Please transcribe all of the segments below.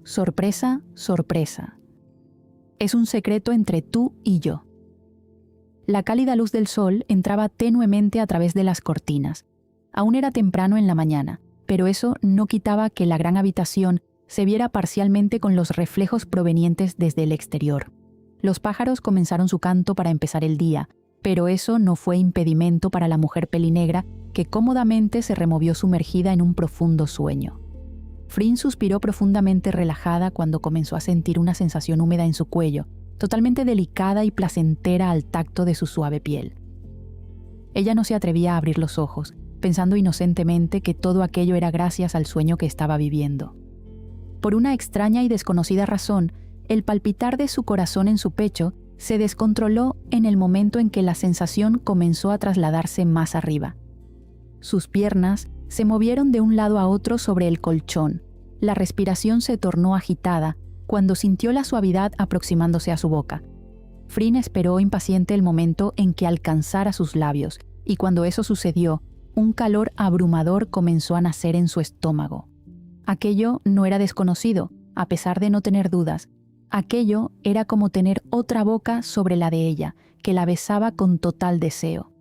Sorpresa, sorpresa. Es un secreto entre tú y yo. La cálida luz del sol entraba tenuemente a través de las cortinas. Aún era temprano en la mañana, pero eso no quitaba que la gran habitación se viera parcialmente con los reflejos provenientes desde el exterior. Los pájaros comenzaron su canto para empezar el día, pero eso no fue impedimento para la mujer pelinegra, que cómodamente se removió sumergida en un profundo sueño. Fryn suspiró profundamente relajada cuando comenzó a sentir una sensación húmeda en su cuello, totalmente delicada y placentera al tacto de su suave piel. Ella no se atrevía a abrir los ojos, pensando inocentemente que todo aquello era gracias al sueño que estaba viviendo. Por una extraña y desconocida razón, el palpitar de su corazón en su pecho se descontroló en el momento en que la sensación comenzó a trasladarse más arriba. Sus piernas se movieron de un lado a otro sobre el colchón. La respiración se tornó agitada cuando sintió la suavidad aproximándose a su boca. Fryn esperó impaciente el momento en que alcanzara sus labios, y cuando eso sucedió, un calor abrumador comenzó a nacer en su estómago. Aquello no era desconocido, a pesar de no tener dudas. Aquello era como tener otra boca sobre la de ella, que la besaba con total deseo.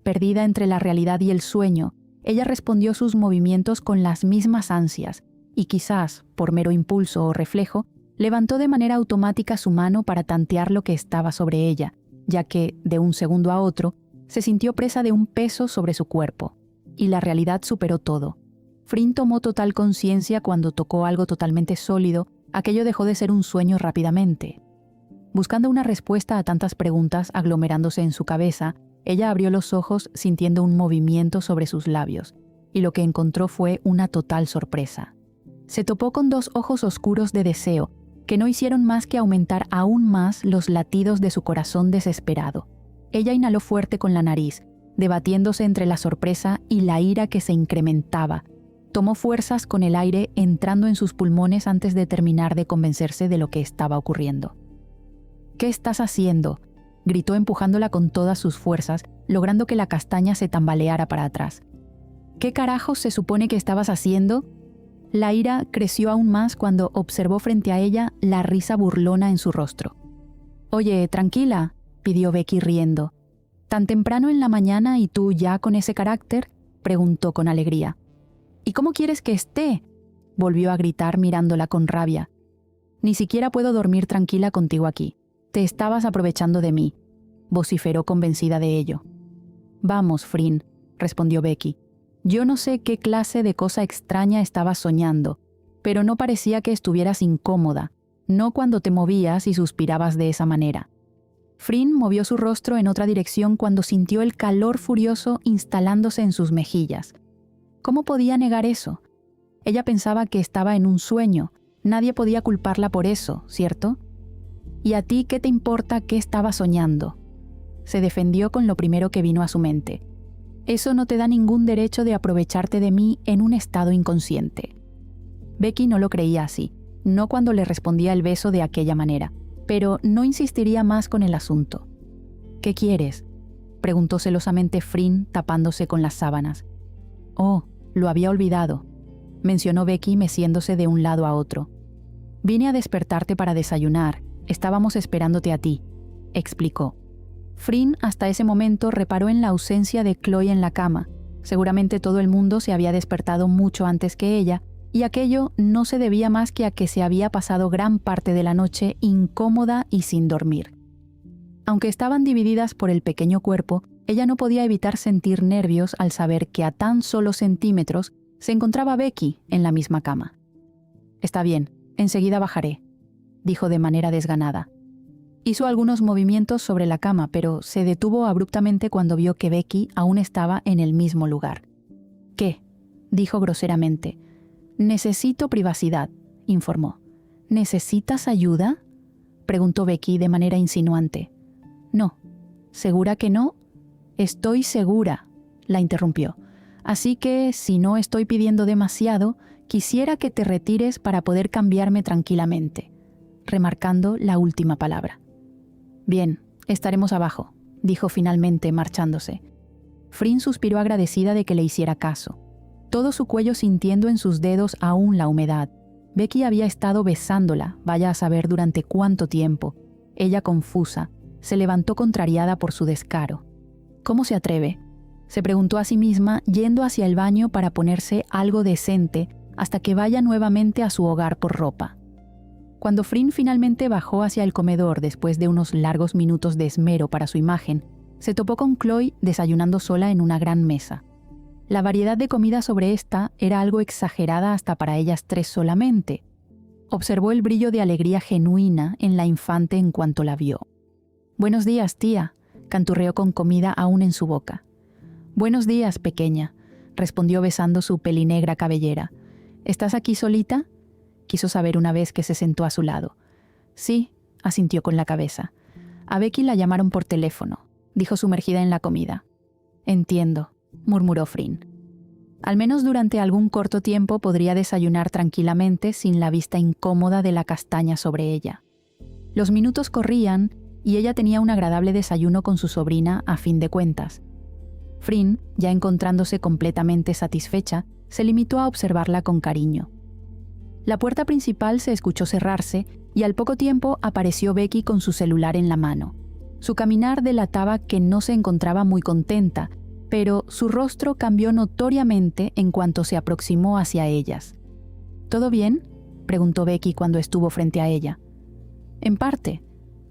Perdida entre la realidad y el sueño, ella respondió sus movimientos con las mismas ansias, y quizás, por mero impulso o reflejo, levantó de manera automática su mano para tantear lo que estaba sobre ella, ya que, de un segundo a otro, se sintió presa de un peso sobre su cuerpo, y la realidad superó todo. Fryn tomó total conciencia cuando tocó algo totalmente sólido. Aquello dejó de ser un sueño rápidamente. Buscando una respuesta a tantas preguntas aglomerándose en su cabeza, ella abrió los ojos sintiendo un movimiento sobre sus labios, y lo que encontró fue una total sorpresa. Se topó con dos ojos oscuros de deseo, que no hicieron más que aumentar aún más los latidos de su corazón desesperado. Ella inhaló fuerte con la nariz, debatiéndose entre la sorpresa y la ira que se incrementaba. Tomó fuerzas con el aire entrando en sus pulmones antes de terminar de convencerse de lo que estaba ocurriendo. «¿Qué estás haciendo?», gritó empujándola con todas sus fuerzas, logrando que la castaña se tambaleara para atrás. «¿Qué carajos se supone que estabas haciendo?». La ira creció aún más cuando observó frente a ella la risa burlona en su rostro. «Oye, tranquila», pidió Becky riendo. «¿Tan temprano en la mañana y tú ya con ese carácter?», preguntó con alegría. «¿Y cómo quieres que esté?», volvió a gritar mirándola con rabia. «Ni siquiera puedo dormir tranquila contigo aquí. Te estabas aprovechando de mí», vociferó convencida de ello. «Vamos, Fryn», respondió Becky. «Yo no sé qué clase de cosa extraña estabas soñando, pero no parecía que estuvieras incómoda, no cuando te movías y suspirabas de esa manera». Fryn movió su rostro en otra dirección cuando sintió el calor furioso instalándose en sus mejillas. ¿Cómo podía negar eso? Ella pensaba que estaba en un sueño. Nadie podía culparla por eso, ¿cierto? ¿Y a ti qué te importa qué estaba soñando?, se defendió con lo primero que vino a su mente. «Eso no te da ningún derecho de aprovecharte de mí en un estado inconsciente». Becky no lo creía así, no cuando le respondía el beso de aquella manera, pero no insistiría más con el asunto. «¿Qué quieres?», preguntó celosamente Fryn tapándose con las sábanas. «Oh, lo había olvidado», mencionó Becky meciéndose de un lado a otro. «Vine a despertarte para desayunar. Estábamos esperándote a ti», explicó. Fryn hasta ese momento reparó en la ausencia de Chloe en la cama. Seguramente todo el mundo se había despertado mucho antes que ella, y aquello no se debía más que a que se había pasado gran parte de la noche incómoda y sin dormir. Aunque estaban divididas por el pequeño cuerpo, ella no podía evitar sentir nervios al saber que a tan solo centímetros se encontraba Becky en la misma cama. «Está bien, enseguida bajaré», dijo de manera desganada. Hizo algunos movimientos sobre la cama, pero se detuvo abruptamente cuando vio que Becky aún estaba en el mismo lugar. «¿Qué?», dijo groseramente. «Necesito privacidad», informó. «¿Necesitas ayuda?», preguntó Becky de manera insinuante. «No». «¿Segura que no?». «Estoy segura», la interrumpió. «Así que, si no estoy pidiendo demasiado, quisiera que te retires para poder cambiarme tranquilamente», remarcando la última palabra. «Bien, estaremos abajo», dijo finalmente, marchándose. Fryn suspiró agradecida de que le hiciera caso, todo su cuello sintiendo en sus dedos aún la humedad. Becky había estado besándola, vaya a saber durante cuánto tiempo. Ella, confusa, se levantó contrariada por su descaro. ¿Cómo se atreve?, se preguntó a sí misma, yendo hacia el baño para ponerse algo decente hasta que vaya nuevamente a su hogar por ropa. Cuando Fryn finalmente bajó hacia el comedor después de unos largos minutos de esmero para su imagen, se topó con Chloe desayunando sola en una gran mesa. La variedad de comida sobre esta era algo exagerada hasta para ellas tres solamente. Observó el brillo de alegría genuina en la infante en cuanto la vio. «Buenos días, tía», canturreó con comida aún en su boca. «Buenos días, pequeña», respondió besando su pelinegra cabellera. «¿Estás aquí solita?», quiso saber una vez que se sentó a su lado. «Sí», asintió con la cabeza. «A Becky la llamaron por teléfono», dijo sumergida en la comida. «Entiendo», murmuró Fryn. Al menos durante algún corto tiempo podría desayunar tranquilamente sin la vista incómoda de la castaña sobre ella. Los minutos corrían y ella tenía un agradable desayuno con su sobrina a fin de cuentas. Fryn, ya encontrándose completamente satisfecha, se limitó a observarla con cariño. La puerta principal se escuchó cerrarse y al poco tiempo apareció Becky con su celular en la mano. Su caminar delataba que no se encontraba muy contenta, pero su rostro cambió notoriamente en cuanto se aproximó hacia ellas. «¿Todo bien?», preguntó Becky cuando estuvo frente a ella. «En parte»,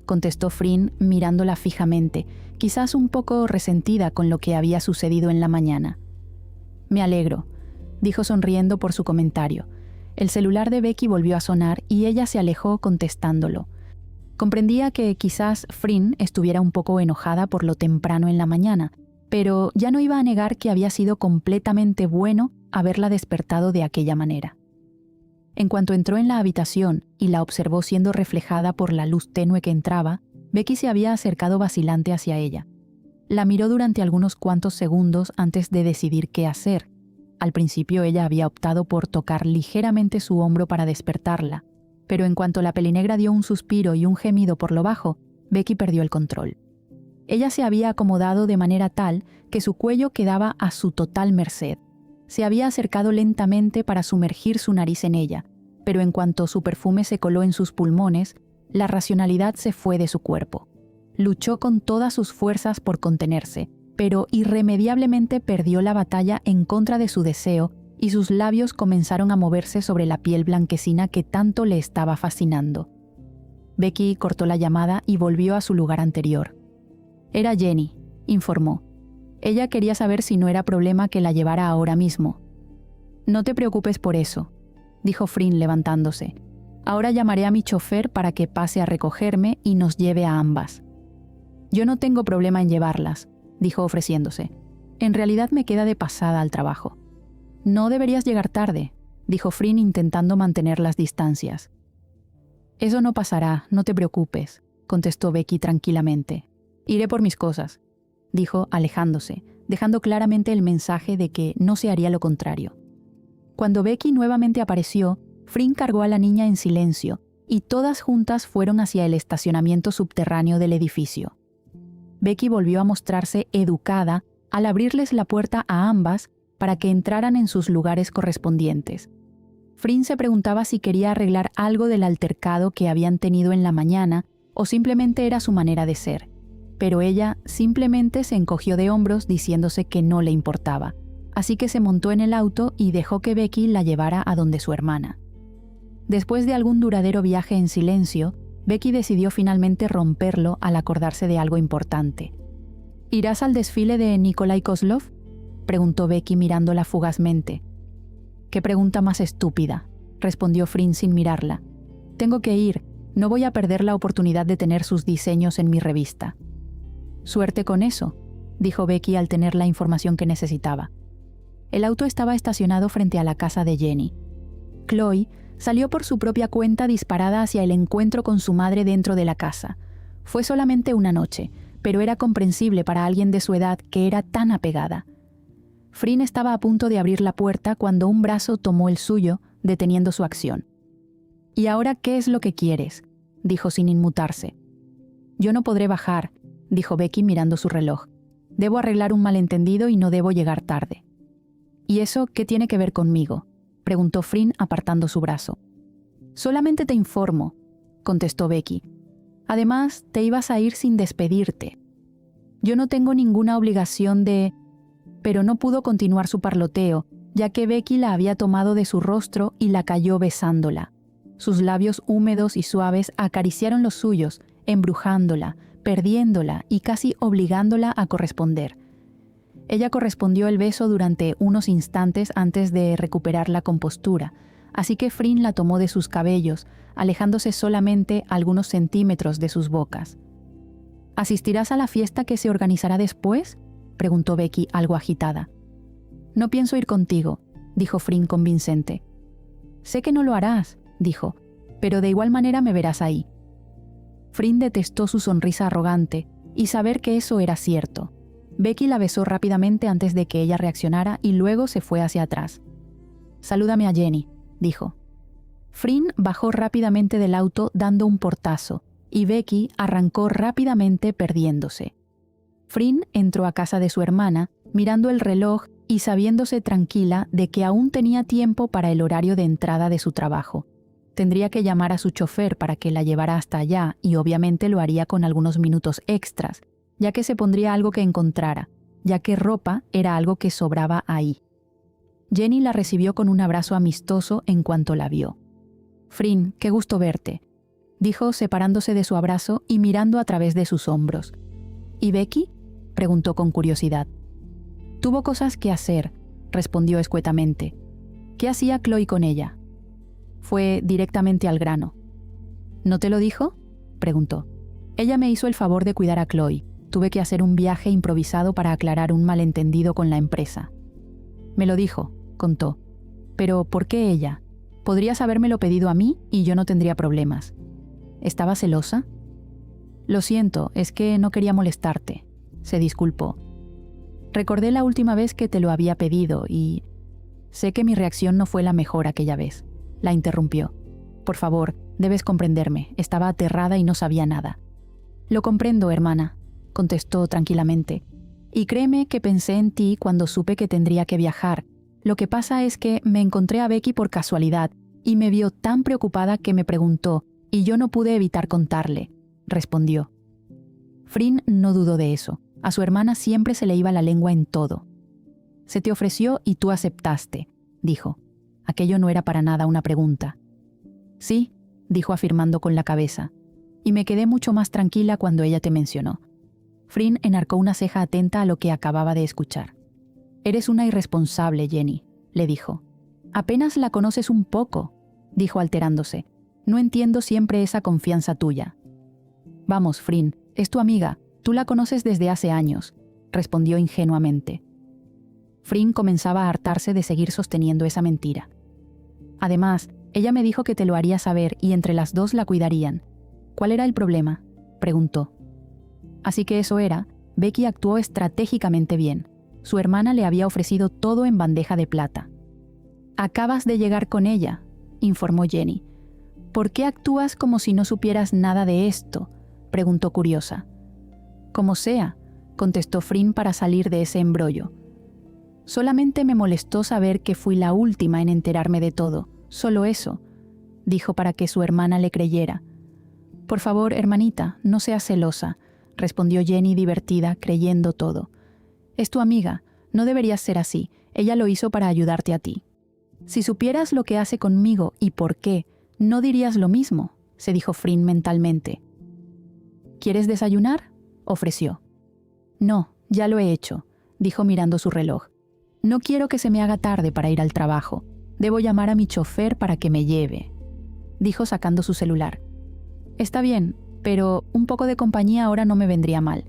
contestó Fryn mirándola fijamente, quizás un poco resentida con lo que había sucedido en la mañana. «Me alegro», dijo sonriendo por su comentario. El celular de Becky volvió a sonar y ella se alejó contestándolo. Comprendía que quizás Fryn estuviera un poco enojada por lo temprano en la mañana, pero ya no iba a negar que había sido completamente bueno haberla despertado de aquella manera. En cuanto entró en la habitación y la observó siendo reflejada por la luz tenue que entraba, Becky se había acercado vacilante hacia ella. La miró durante algunos cuantos segundos antes de decidir qué hacer. Al principio ella había optado por tocar ligeramente su hombro para despertarla, pero en cuanto la pelinegra dio un suspiro y un gemido por lo bajo, Becky perdió el control. Ella se había acomodado de manera tal que su cuello quedaba a su total merced. Se había acercado lentamente para sumergir su nariz en ella, pero en cuanto su perfume se coló en sus pulmones, la racionalidad se fue de su cuerpo. Luchó con todas sus fuerzas por contenerse, pero irremediablemente perdió la batalla en contra de su deseo y sus labios comenzaron a moverse sobre la piel blanquecina que tanto le estaba fascinando. Becky cortó la llamada y volvió a su lugar anterior. «Era Jenny», informó. Ella quería saber si no era problema que la llevara ahora mismo. «No te preocupes por eso», dijo Fryn levantándose. «Ahora llamaré a mi chofer para que pase a recogerme y nos lleve a ambas». «Yo no tengo problema en llevarlas», dijo ofreciéndose. «En realidad me queda de pasada al trabajo». «No deberías llegar tarde», dijo Fryn intentando mantener las distancias. «Eso no pasará, no te preocupes», contestó Becky tranquilamente. «Iré por mis cosas», dijo alejándose, dejando claramente el mensaje de que no se haría lo contrario. Cuando Becky nuevamente apareció, Fryn cargó a la niña en silencio y todas juntas fueron hacia el estacionamiento subterráneo del edificio. Becky volvió a mostrarse educada al abrirles la puerta a ambas para que entraran en sus lugares correspondientes. Fryn se preguntaba si quería arreglar algo del altercado que habían tenido en la mañana o simplemente era su manera de ser, pero ella simplemente se encogió de hombros diciéndose que no le importaba, así que se montó en el auto y dejó que Becky la llevara a donde su hermana. Después de algún duradero viaje en silencio, Becky decidió finalmente romperlo al acordarse de algo importante. «¿Irás al desfile de Nikolai Kozlov?», preguntó Becky mirándola fugazmente. «Qué pregunta más estúpida», respondió Fryn sin mirarla. «Tengo que ir, no voy a perder la oportunidad de tener sus diseños en mi revista». «Suerte con eso», dijo Becky al tener la información que necesitaba. El auto estaba estacionado frente a la casa de Jenny. Chloe salió por su propia cuenta disparada hacia el encuentro con su madre dentro de la casa. Fue solamente una noche, pero era comprensible para alguien de su edad que era tan apegada. Fryn estaba a punto de abrir la puerta cuando un brazo tomó el suyo, deteniendo su acción. «¿Y ahora qué es lo que quieres?», dijo sin inmutarse. «Yo no podré bajar», dijo Becky mirando su reloj. «Debo arreglar un malentendido y no debo llegar tarde». «¿Y eso qué tiene que ver conmigo?», preguntó Fryn apartando su brazo. Solamente te informo, contestó Becky. Además, te ibas a ir sin despedirte. Yo no tengo ninguna obligación de... Pero no pudo continuar su parloteo, ya que Becky la había tomado de su rostro y la cayó besándola. Sus labios húmedos y suaves acariciaron los suyos, embrujándola, perdiéndola y casi obligándola a corresponder. Ella correspondió el beso durante unos instantes antes de recuperar la compostura, así que Frin la tomó de sus cabellos, alejándose solamente algunos centímetros de sus bocas. ¿Asistirás a la fiesta que se organizará después?, preguntó Becky algo agitada. No pienso ir contigo, dijo Frin convincente. Sé que no lo harás, dijo, pero de igual manera me verás ahí. Frin detestó su sonrisa arrogante y saber que eso era cierto. Becky la besó rápidamente antes de que ella reaccionara y luego se fue hacia atrás. «Salúdame a Jenny», dijo. Frin bajó rápidamente del auto dando un portazo y Becky arrancó rápidamente perdiéndose. Frin entró a casa de su hermana, mirando el reloj y sabiéndose tranquila de que aún tenía tiempo para el horario de entrada de su trabajo. Tendría que llamar a su chofer para que la llevara hasta allá y obviamente lo haría con algunos minutos extras, ya que se pondría algo que encontrara, ya que ropa era algo que sobraba ahí. Jenny la recibió con un abrazo amistoso en cuanto la vio. «Frin, qué gusto verte», dijo separándose de su abrazo y mirando a través de sus hombros. «¿Y Becky?», preguntó con curiosidad. «Tuvo cosas que hacer», respondió escuetamente. «¿Qué hacía Chloe con ella?». Fue directamente al grano. «¿No te lo dijo?», preguntó. «Ella me hizo el favor de cuidar a Chloe. Tuve que hacer un viaje improvisado para aclarar un malentendido con la empresa». «Me lo dijo», contó. «Pero, ¿por qué ella? Podrías habérmelo pedido a mí y yo no tendría problemas». «¿Estaba celosa?». «Lo siento, es que no quería molestarte», se disculpó. «Recordé la última vez que te lo había pedido y... sé que mi reacción no fue la mejor aquella vez», la interrumpió. «Por favor, debes comprenderme, estaba aterrada y no sabía nada». «Lo comprendo, hermana», contestó tranquilamente. «Y créeme que pensé en ti cuando supe que tendría que viajar. Lo que pasa es que me encontré a Becky por casualidad y me vio tan preocupada que me preguntó y yo no pude evitar contarle», respondió. Frin no dudó de eso. A su hermana siempre se le iba la lengua en todo. «Se te ofreció y tú aceptaste», dijo. Aquello no era para nada una pregunta. «Sí», dijo afirmando con la cabeza. «Y me quedé mucho más tranquila cuando ella te mencionó». Frin enarcó una ceja atenta a lo que acababa de escuchar. «Eres una irresponsable, Jenny», le dijo. «Apenas la conoces un poco», dijo alterándose. «No entiendo siempre esa confianza tuya». «Vamos, Frin, es tu amiga. Tú la conoces desde hace años», respondió ingenuamente. Frin comenzaba a hartarse de seguir sosteniendo esa mentira. «Además, ella me dijo que te lo haría saber y entre las dos la cuidarían». «¿Cuál era el problema?», preguntó. Así que eso era, Becky actuó estratégicamente bien. Su hermana le había ofrecido todo en bandeja de plata. «Acabas de llegar con ella», informó Jenny. «¿Por qué actúas como si no supieras nada de esto?», preguntó curiosa. «Como sea», contestó Frin para salir de ese embrollo. «Solamente me molestó saber que fui la última en enterarme de todo, solo eso», dijo para que su hermana le creyera. «Por favor, hermanita, no seas celosa», respondió Jenny divertida, creyendo todo. «Es tu amiga, no deberías ser así, ella lo hizo para ayudarte a ti». «Si supieras lo que hace conmigo y por qué, no dirías lo mismo», se dijo Frin mentalmente. «¿Quieres desayunar?», ofreció. «No, ya lo he hecho», dijo mirando su reloj. «No quiero que se me haga tarde para ir al trabajo. Debo llamar a mi chofer para que me lleve», dijo sacando su celular. «Está bien, pero un poco de compañía ahora no me vendría mal»,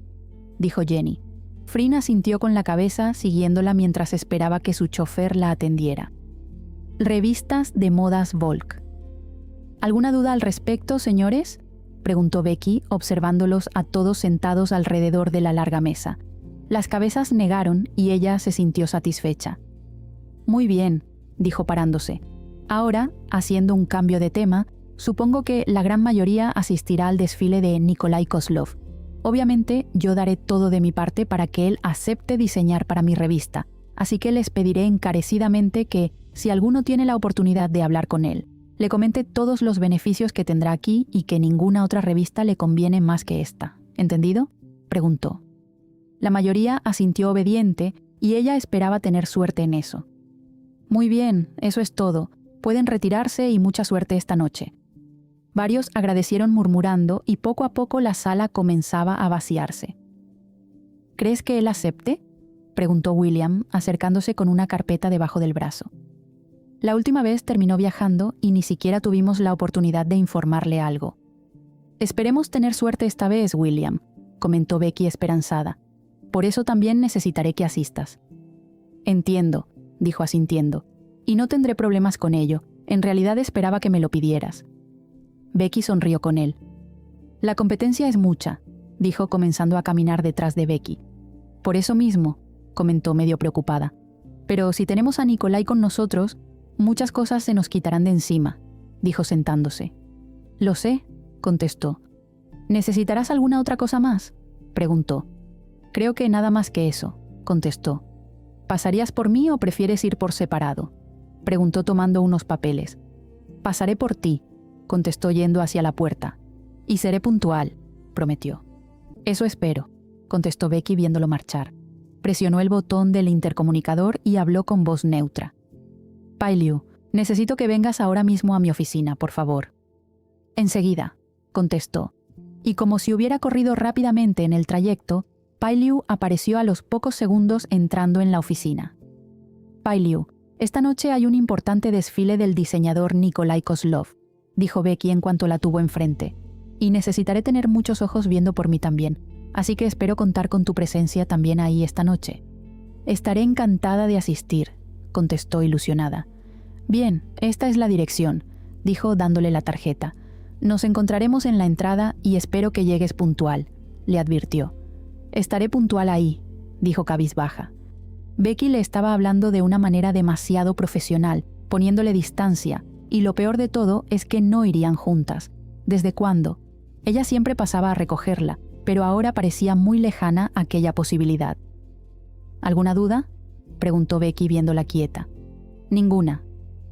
dijo Jenny. Frin asintió con la cabeza, siguiéndola mientras esperaba que su chofer la atendiera. Revistas de modas Volk. ¿Alguna duda al respecto, señores?, preguntó Becky, observándolos a todos sentados alrededor de la larga mesa. Las cabezas negaron y ella se sintió satisfecha. «Muy bien», dijo parándose. «Ahora, haciendo un cambio de tema, supongo que la gran mayoría asistirá al desfile de Nikolai Kozlov. Obviamente, yo daré todo de mi parte para que él acepte diseñar para mi revista, así que les pediré encarecidamente que, si alguno tiene la oportunidad de hablar con él, Le comente todos los beneficios que tendrá aquí y que ninguna otra revista le conviene más que esta. ¿Entendido?, preguntó. La mayoría asintió obediente y ella esperaba tener suerte en eso. Muy bien, eso es todo. Pueden retirarse y mucha suerte esta noche. Varios agradecieron murmurando y poco a poco la sala comenzaba a vaciarse. ¿Crees que él acepte?, preguntó William, acercándose con una carpeta debajo del brazo. La última vez terminó viajando y ni siquiera tuvimos la oportunidad de informarle algo. Esperemos tener suerte esta vez, William, comentó Becky esperanzada. Por eso también necesitaré que asistas. Entiendo, dijo asintiendo, y no tendré problemas con ello. En realidad esperaba que me lo pidieras. Becky sonrió con él. La competencia es mucha, dijo comenzando a caminar detrás de Becky. Por eso mismo, comentó medio preocupada. Pero si tenemos a Nikolai con nosotros, muchas cosas se nos quitarán de encima, dijo sentándose. Lo sé, contestó. ¿Necesitarás alguna otra cosa más?, preguntó. Creo que nada más que eso, contestó. ¿Pasarías por mí o prefieres ir por separado?, preguntó tomando unos papeles. Pasaré por ti, contestó yendo hacia la puerta. Y seré puntual, prometió. Eso espero, contestó Becky viéndolo marchar. Presionó el botón del intercomunicador y habló con voz neutra. Pailiu, necesito que vengas ahora mismo a mi oficina, por favor. Enseguida, contestó. Y como si hubiera corrido rápidamente en el trayecto, Pailiu apareció a los pocos segundos entrando en la oficina. Pailiu, esta noche hay un importante desfile del diseñador Nikolai Kozlov, dijo Becky en cuanto la tuvo enfrente. Y necesitaré tener muchos ojos viendo por mí también, así que espero contar con tu presencia también ahí esta noche. Estaré encantada de asistir, contestó ilusionada. Bien, esta es la dirección, dijo dándole la tarjeta. Nos encontraremos en la entrada y espero que llegues puntual, le advirtió. Estaré puntual ahí, dijo cabizbaja. Becky le estaba hablando de una manera demasiado profesional, poniéndole distancia, y lo peor de todo es que no irían juntas. ¿Desde cuándo? Ella siempre pasaba a recogerla, pero ahora parecía muy lejana aquella posibilidad. ¿Alguna duda?, preguntó Becky viéndola quieta. Ninguna,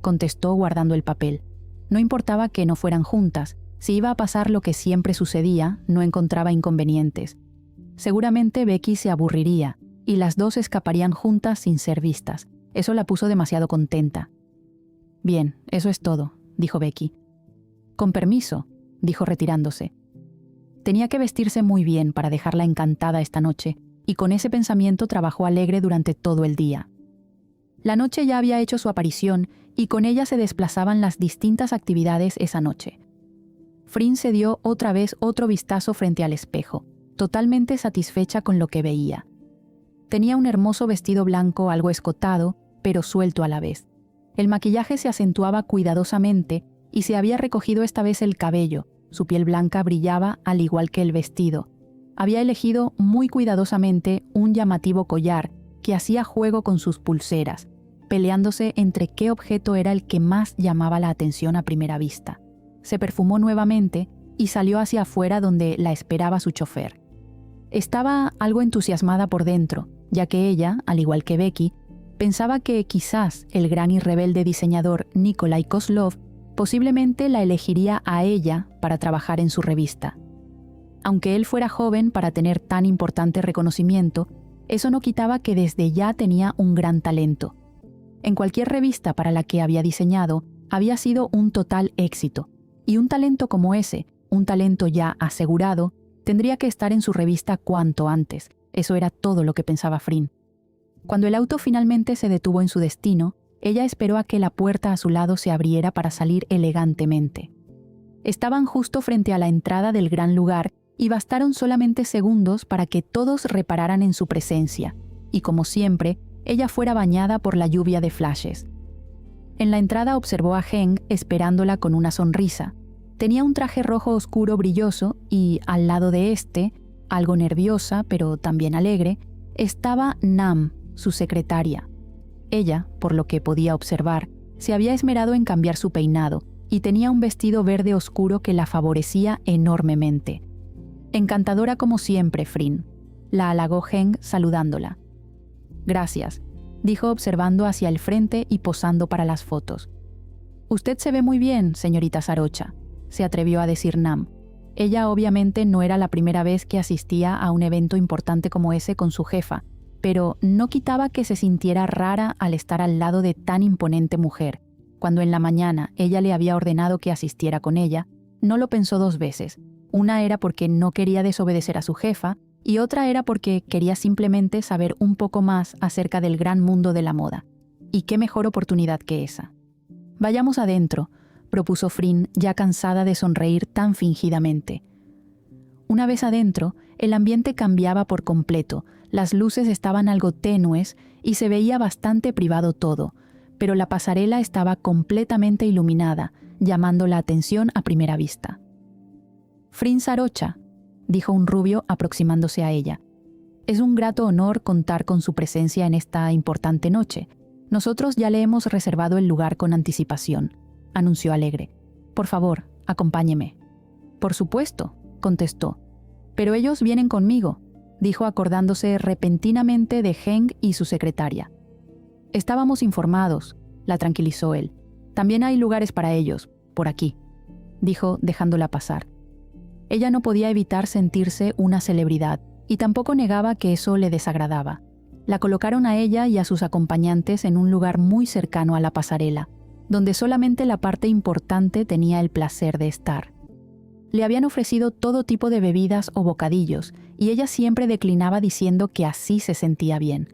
contestó guardando el papel. No importaba que no fueran juntas. Si iba a pasar lo que siempre sucedía, no encontraba inconvenientes. Seguramente Becky se aburriría, y las dos escaparían juntas sin ser vistas. Eso la puso demasiado contenta. Bien, eso es todo, dijo Becky. Con permiso, dijo retirándose. Tenía que vestirse muy bien para dejarla encantada esta noche, y con ese pensamiento trabajó alegre durante todo el día. La noche ya había hecho su aparición, y con ella se desplazaban las distintas actividades esa noche. Frin se dio otra vez otro vistazo frente al espejo, totalmente satisfecha con lo que veía. Tenía un hermoso vestido blanco algo escotado, pero suelto a la vez. El maquillaje se acentuaba cuidadosamente y se había recogido esta vez el cabello. Su piel blanca brillaba al igual que el vestido. Había elegido muy cuidadosamente un llamativo collar que hacía juego con sus pulseras, peleándose entre qué objeto era el que más llamaba la atención a primera vista. Se perfumó nuevamente y salió hacia afuera donde la esperaba su chofer. Estaba algo entusiasmada por dentro, ya que ella, al igual que Becky, pensaba que quizás el gran y rebelde diseñador Nikolai Kozlov posiblemente la elegiría a ella para trabajar en su revista. Aunque él fuera joven para tener tan importante reconocimiento, eso no quitaba que desde ya tenía un gran talento. En cualquier revista para la que había diseñado, había sido un total éxito, y un talento como ese, un talento ya asegurado, tendría que estar en su revista cuanto antes. Eso era todo lo que pensaba Frin. Cuando el auto finalmente se detuvo en su destino, ella esperó a que la puerta a su lado se abriera para salir elegantemente. Estaban justo frente a la entrada del gran lugar y bastaron solamente segundos para que todos repararan en su presencia, y como siempre, ella fuera bañada por la lluvia de flashes. En la entrada observó a Heng esperándola con una sonrisa. Tenía un traje rojo oscuro brilloso y, al lado de este, algo nerviosa pero también alegre, estaba Nam, su secretaria. Ella, por lo que podía observar, se había esmerado en cambiar su peinado y tenía un vestido verde oscuro que la favorecía enormemente. Encantadora como siempre, Frin, la halagó Heng saludándola. Gracias, dijo observando hacia el frente y posando para las fotos. «Usted se ve muy bien, señorita Sarocha», se atrevió a decir Nam. Ella obviamente no era la primera vez que asistía a un evento importante como ese con su jefa, pero no quitaba que se sintiera rara al estar al lado de tan imponente mujer. Cuando en la mañana ella le había ordenado que asistiera con ella, no lo pensó dos veces. Una era porque no quería desobedecer a su jefa y otra era porque quería simplemente saber un poco más acerca del gran mundo de la moda. ¿Y qué mejor oportunidad que esa? «Vayamos adentro», propuso Frin, ya cansada de sonreír tan fingidamente. Una vez adentro, el ambiente cambiaba por completo, las luces estaban algo tenues y se veía bastante privado todo, pero la pasarela estaba completamente iluminada, llamando la atención a primera vista. «Frin Sarocha», dijo un rubio aproximándose a ella. «Es un grato honor contar con su presencia en esta importante noche. Nosotros ya le hemos reservado el lugar con anticipación», anunció alegre. «Por favor, acompáñeme». «Por supuesto», contestó. «Pero ellos vienen conmigo», dijo acordándose repentinamente de Heng y su secretaria. «Estábamos informados», la tranquilizó él. «También hay lugares para ellos, por aquí», dijo dejándola pasar. Ella no podía evitar sentirse una celebridad y tampoco negaba que eso le desagradaba. La colocaron a ella y a sus acompañantes en un lugar muy cercano a la pasarela, donde solamente la parte importante tenía el placer de estar. Le habían ofrecido todo tipo de bebidas o bocadillos, y ella siempre declinaba diciendo que así se sentía bien.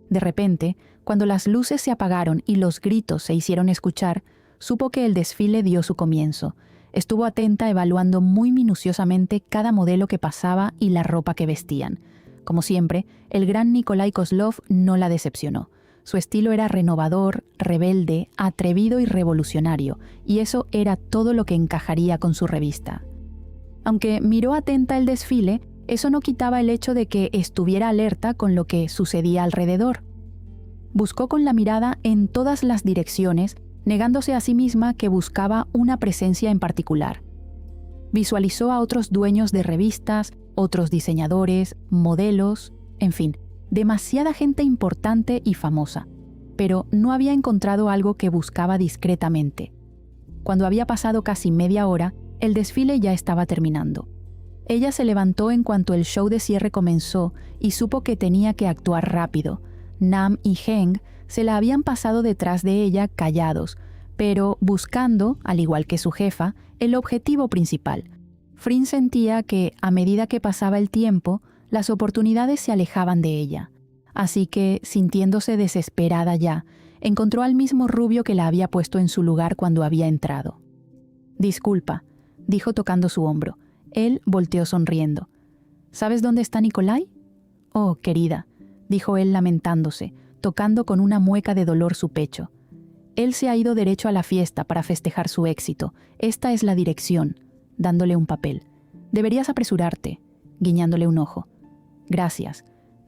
De repente, cuando las luces se apagaron y los gritos se hicieron escuchar, supo que el desfile dio su comienzo. Estuvo atenta evaluando muy minuciosamente cada modelo que pasaba y la ropa que vestían. Como siempre, el gran Nikolai Kozlov no la decepcionó. Su estilo era renovador, rebelde, atrevido y revolucionario, y eso era todo lo que encajaría con su revista. Aunque miró atenta el desfile, eso no quitaba el hecho de que estuviera alerta con lo que sucedía alrededor. Buscó con la mirada en todas las direcciones, negándose a sí misma que buscaba una presencia en particular. Visualizó a otros dueños de revistas, otros diseñadores, modelos, en fin, demasiada gente importante y famosa, pero no había encontrado algo que buscaba discretamente. Cuando había pasado casi media hora, el desfile ya estaba terminando. Ella se levantó en cuanto el show de cierre comenzó y supo que tenía que actuar rápido. Nam y Heng se la habían pasado detrás de ella callados, pero buscando, al igual que su jefa, el objetivo principal. Frin sentía que, a medida que pasaba el tiempo, las oportunidades se alejaban de ella. Así que, sintiéndose desesperada ya, encontró al mismo rubio que la había puesto en su lugar cuando había entrado. «Disculpa», dijo tocando su hombro. Él volteó sonriendo. «¿Sabes dónde está Nikolai?» «Oh, querida», dijo él lamentándose, tocando con una mueca de dolor su pecho. «Él se ha ido derecho a la fiesta para festejar su éxito. Esta es la dirección», dándole un papel. «Deberías apresurarte», guiñándole un ojo. «Gracias»,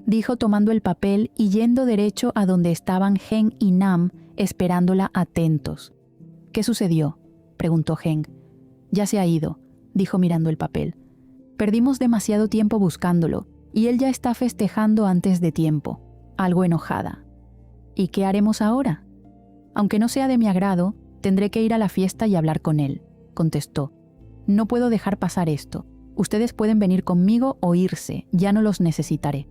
dijo tomando el papel y yendo derecho a donde estaban Heng y Nam esperándola atentos. «¿Qué sucedió?», preguntó Heng. «Ya se ha ido», dijo mirando el papel. «Perdimos demasiado tiempo buscándolo, y él ya está festejando antes de tiempo», algo enojada. «¿Y qué haremos ahora?». «Aunque no sea de mi agrado, tendré que ir a la fiesta y hablar con él», contestó. «No puedo dejar pasar esto. Ustedes pueden venir conmigo o irse, ya no los necesitaré».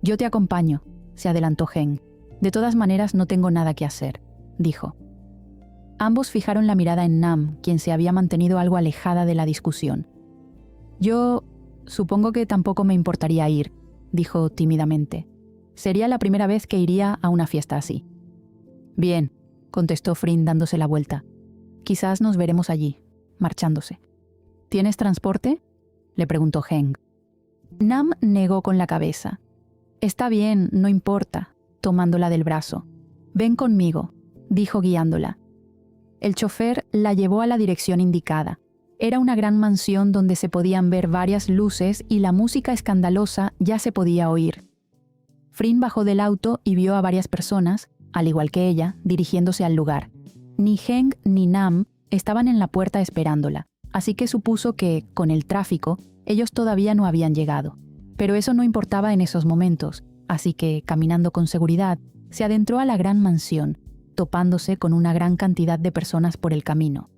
«Yo te acompaño», se adelantó Heng. «De todas maneras no tengo nada que hacer», dijo. Ambos fijaron la mirada en Nam, quien se había mantenido algo alejada de la discusión. «Yo supongo que tampoco me importaría ir», dijo tímidamente. «Sería la primera vez que iría a una fiesta así». «Bien», contestó Frin dándose la vuelta. «Quizás nos veremos allí», marchándose. «¿Tienes transporte?», le preguntó Heng. Nam negó con la cabeza. «Está bien, no importa», tomándola del brazo. «Ven conmigo», dijo guiándola. El chofer la llevó a la dirección indicada. Era una gran mansión donde se podían ver varias luces y la música escandalosa ya se podía oír. Frin bajó del auto y vio a varias personas, al igual que ella, dirigiéndose al lugar. Ni Heng ni Nam estaban en la puerta esperándola, así que supuso que, con el tráfico, ellos todavía no habían llegado. Pero eso no importaba en esos momentos, así que, caminando con seguridad, se adentró a la gran mansión. topándose con una gran cantidad de personas por el camino.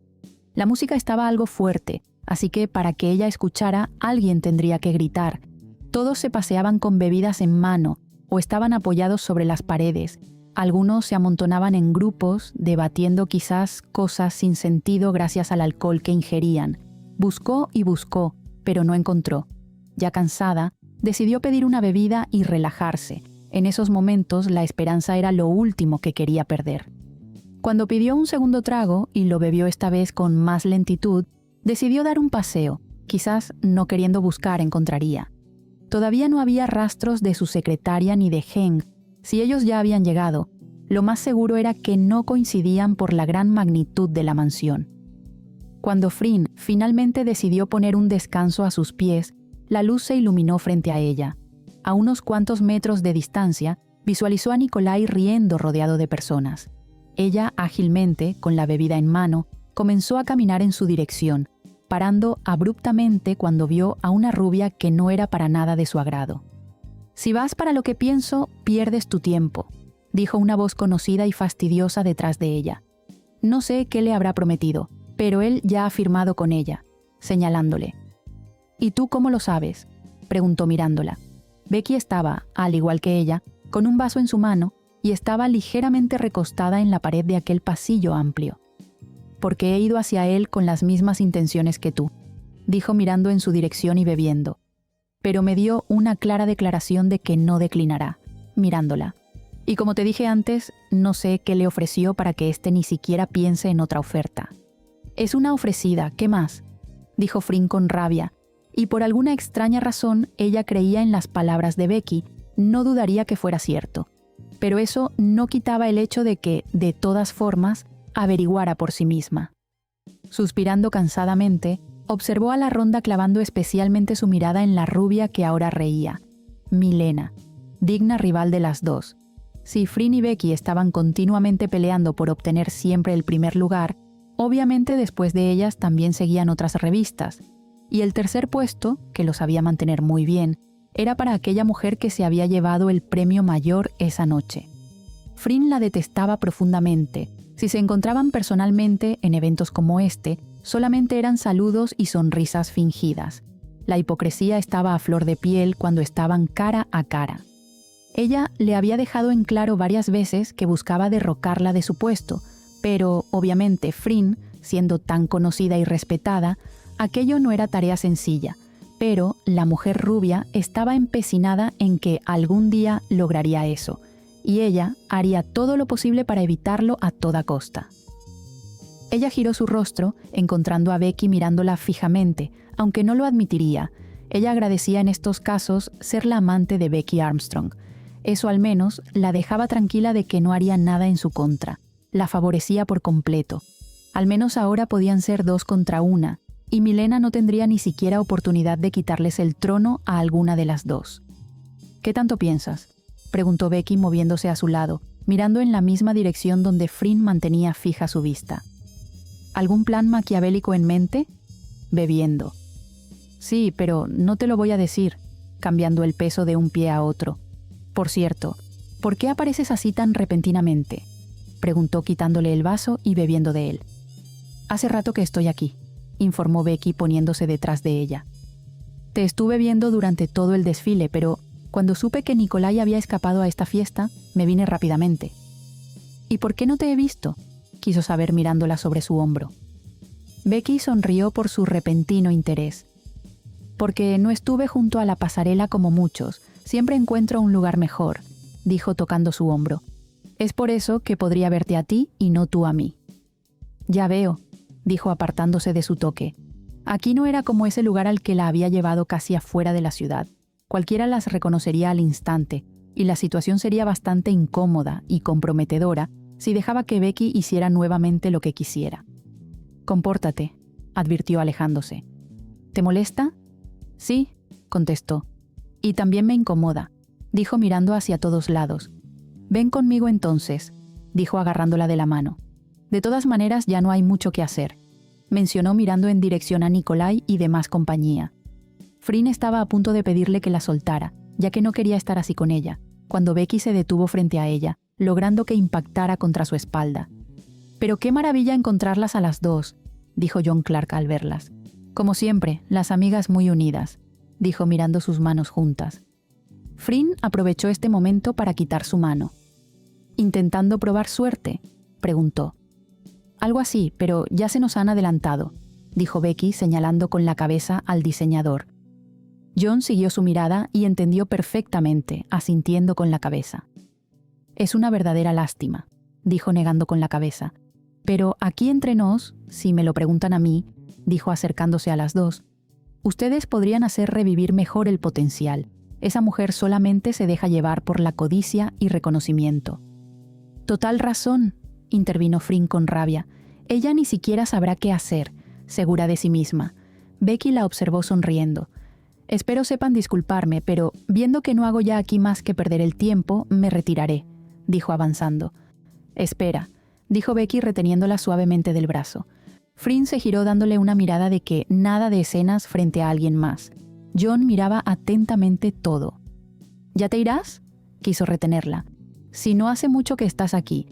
La música estaba algo fuerte, así que para que ella escuchara, alguien tendría que gritar. Todos se paseaban con bebidas en mano o estaban apoyados sobre las paredes. Algunos se amontonaban en grupos, debatiendo quizás cosas sin sentido gracias al alcohol que ingerían. Buscó y buscó, pero no encontró. Ya cansada, decidió pedir una bebida y relajarse. En esos momentos, la esperanza era lo último que quería perder. Cuando pidió un segundo trago, y lo bebió esta vez con más lentitud, decidió dar un paseo. Quizás no queriendo buscar encontraría. Todavía no había rastros de su secretaria ni de Heng. Si ellos ya habían llegado, lo más seguro era que no coincidían por la gran magnitud de la mansión. Cuando Frin finalmente decidió poner un descanso a sus pies, la luz se iluminó frente a ella. A unos cuantos metros de distancia, visualizó a Nikolai riendo rodeado de personas. Ella, ágilmente, con la bebida en mano, comenzó a caminar en su dirección, parando abruptamente cuando vio a una rubia que no era para nada de su agrado. «Si vas para lo que pienso, pierdes tu tiempo», dijo una voz conocida y fastidiosa detrás de ella. No sé qué le habrá prometido, pero él ya ha firmado con ella, señalándole. «¿Y tú cómo lo sabes?», preguntó mirándola. Becky estaba, al igual que ella, con un vaso en su mano y estaba ligeramente recostada en la pared de aquel pasillo amplio. «Porque he ido hacia él con las mismas intenciones que tú», dijo mirando en su dirección y bebiendo. Pero me dio una clara declaración de que no declinará, mirándola. «Y como te dije antes, no sé qué le ofreció para que éste ni siquiera piense en otra oferta». «Es una ofrecida, ¿qué más?», dijo Frin con rabia, y por alguna extraña razón ella creía en las palabras de Becky, no dudaría que fuera cierto. Pero eso no quitaba el hecho de que, de todas formas, averiguara por sí misma. Suspirando cansadamente, observó a la ronda clavando especialmente su mirada en la rubia que ahora reía. Milena, digna rival de las dos. Si Frin y Becky estaban continuamente peleando por obtener siempre el primer lugar, obviamente después de ellas también seguían otras revistas. Y el tercer puesto, que lo sabía mantener muy bien, era para aquella mujer que se había llevado el premio mayor esa noche. Frin la detestaba profundamente. Si se encontraban personalmente en eventos como este, solamente eran saludos y sonrisas fingidas. La hipocresía estaba a flor de piel cuando estaban cara a cara. Ella le había dejado en claro varias veces que buscaba derrocarla de su puesto, pero obviamente Frin, siendo tan conocida y respetada, aquello no era tarea sencilla, pero la mujer rubia estaba empecinada en que algún día lograría eso, y ella haría todo lo posible para evitarlo a toda costa. Ella giró su rostro, encontrando a Becky mirándola fijamente, aunque no lo admitiría. Ella agradecía en estos casos ser la amante de Becky Armstrong. Eso al menos la dejaba tranquila de que no haría nada en su contra. La favorecía por completo. Al menos ahora podían ser 2 contra 1, y Milena no tendría ni siquiera oportunidad de quitarles el trono a alguna de las dos. «¿Qué tanto piensas?», preguntó Becky moviéndose a su lado, mirando en la misma dirección donde Frin mantenía fija su vista. «¿Algún plan maquiavélico en mente?», bebiendo. «Sí, pero no te lo voy a decir», cambiando el peso de un pie a otro. «Por cierto, ¿por qué apareces así tan repentinamente?», preguntó quitándole el vaso y bebiendo de él. «Hace rato que estoy aquí», informó Becky poniéndose detrás de ella. «Te estuve viendo durante todo el desfile, pero cuando supe que Nikolai había escapado a esta fiesta, me vine rápidamente». «¿Y por qué no te he visto?», quiso saber mirándola sobre su hombro. Becky sonrió por su repentino interés. «Porque no estuve junto a la pasarela como muchos, siempre encuentro un lugar mejor», dijo tocando su hombro. «Es por eso que podría verte a ti y no tú a mí». «Ya veo», dijo apartándose de su toque. Aquí no era como ese lugar al que la había llevado casi afuera de la ciudad. Cualquiera las reconocería al instante, y la situación sería bastante incómoda y comprometedora si dejaba que Becky hiciera nuevamente lo que quisiera. «Compórtate», advirtió alejándose. «¿Te molesta?». «Sí», contestó. «Y también me incomoda», dijo mirando hacia todos lados. «Ven conmigo entonces», dijo agarrándola de la mano. «De todas maneras ya no hay mucho que hacer», mencionó mirando en dirección a Nikolai y demás compañía. Frin estaba a punto de pedirle que la soltara, ya que no quería estar así con ella, cuando Becky se detuvo frente a ella, logrando que impactara contra su espalda. «Pero qué maravilla encontrarlas a las dos», dijo John Clark al verlas. «Como siempre, las amigas muy unidas», dijo mirando sus manos juntas. Frinn aprovechó este momento para quitar su mano. «¿Intentando probar suerte?», preguntó. «Algo así, pero ya se nos han adelantado», dijo Becky señalando con la cabeza al diseñador. John siguió su mirada y entendió perfectamente, asintiendo con la cabeza. «Es una verdadera lástima», dijo negando con la cabeza. «Pero aquí entre nos, si me lo preguntan a mí», dijo acercándose a las dos, «ustedes podrían hacer revivir mejor el potencial. Esa mujer solamente se deja llevar por la codicia y reconocimiento». «Total razón», intervino Frinn con rabia. «Ella ni siquiera sabrá qué hacer», segura de sí misma. Becky la observó sonriendo. «Espero sepan disculparme, pero viendo que no hago ya aquí más que perder el tiempo, me retiraré», dijo avanzando. «Espera», dijo Becky reteniéndola suavemente del brazo. Frinn se giró dándole una mirada de que nada de escenas frente a alguien más. John miraba atentamente todo. «¿Ya te irás?», quiso retenerla. «Si no hace mucho que estás aquí».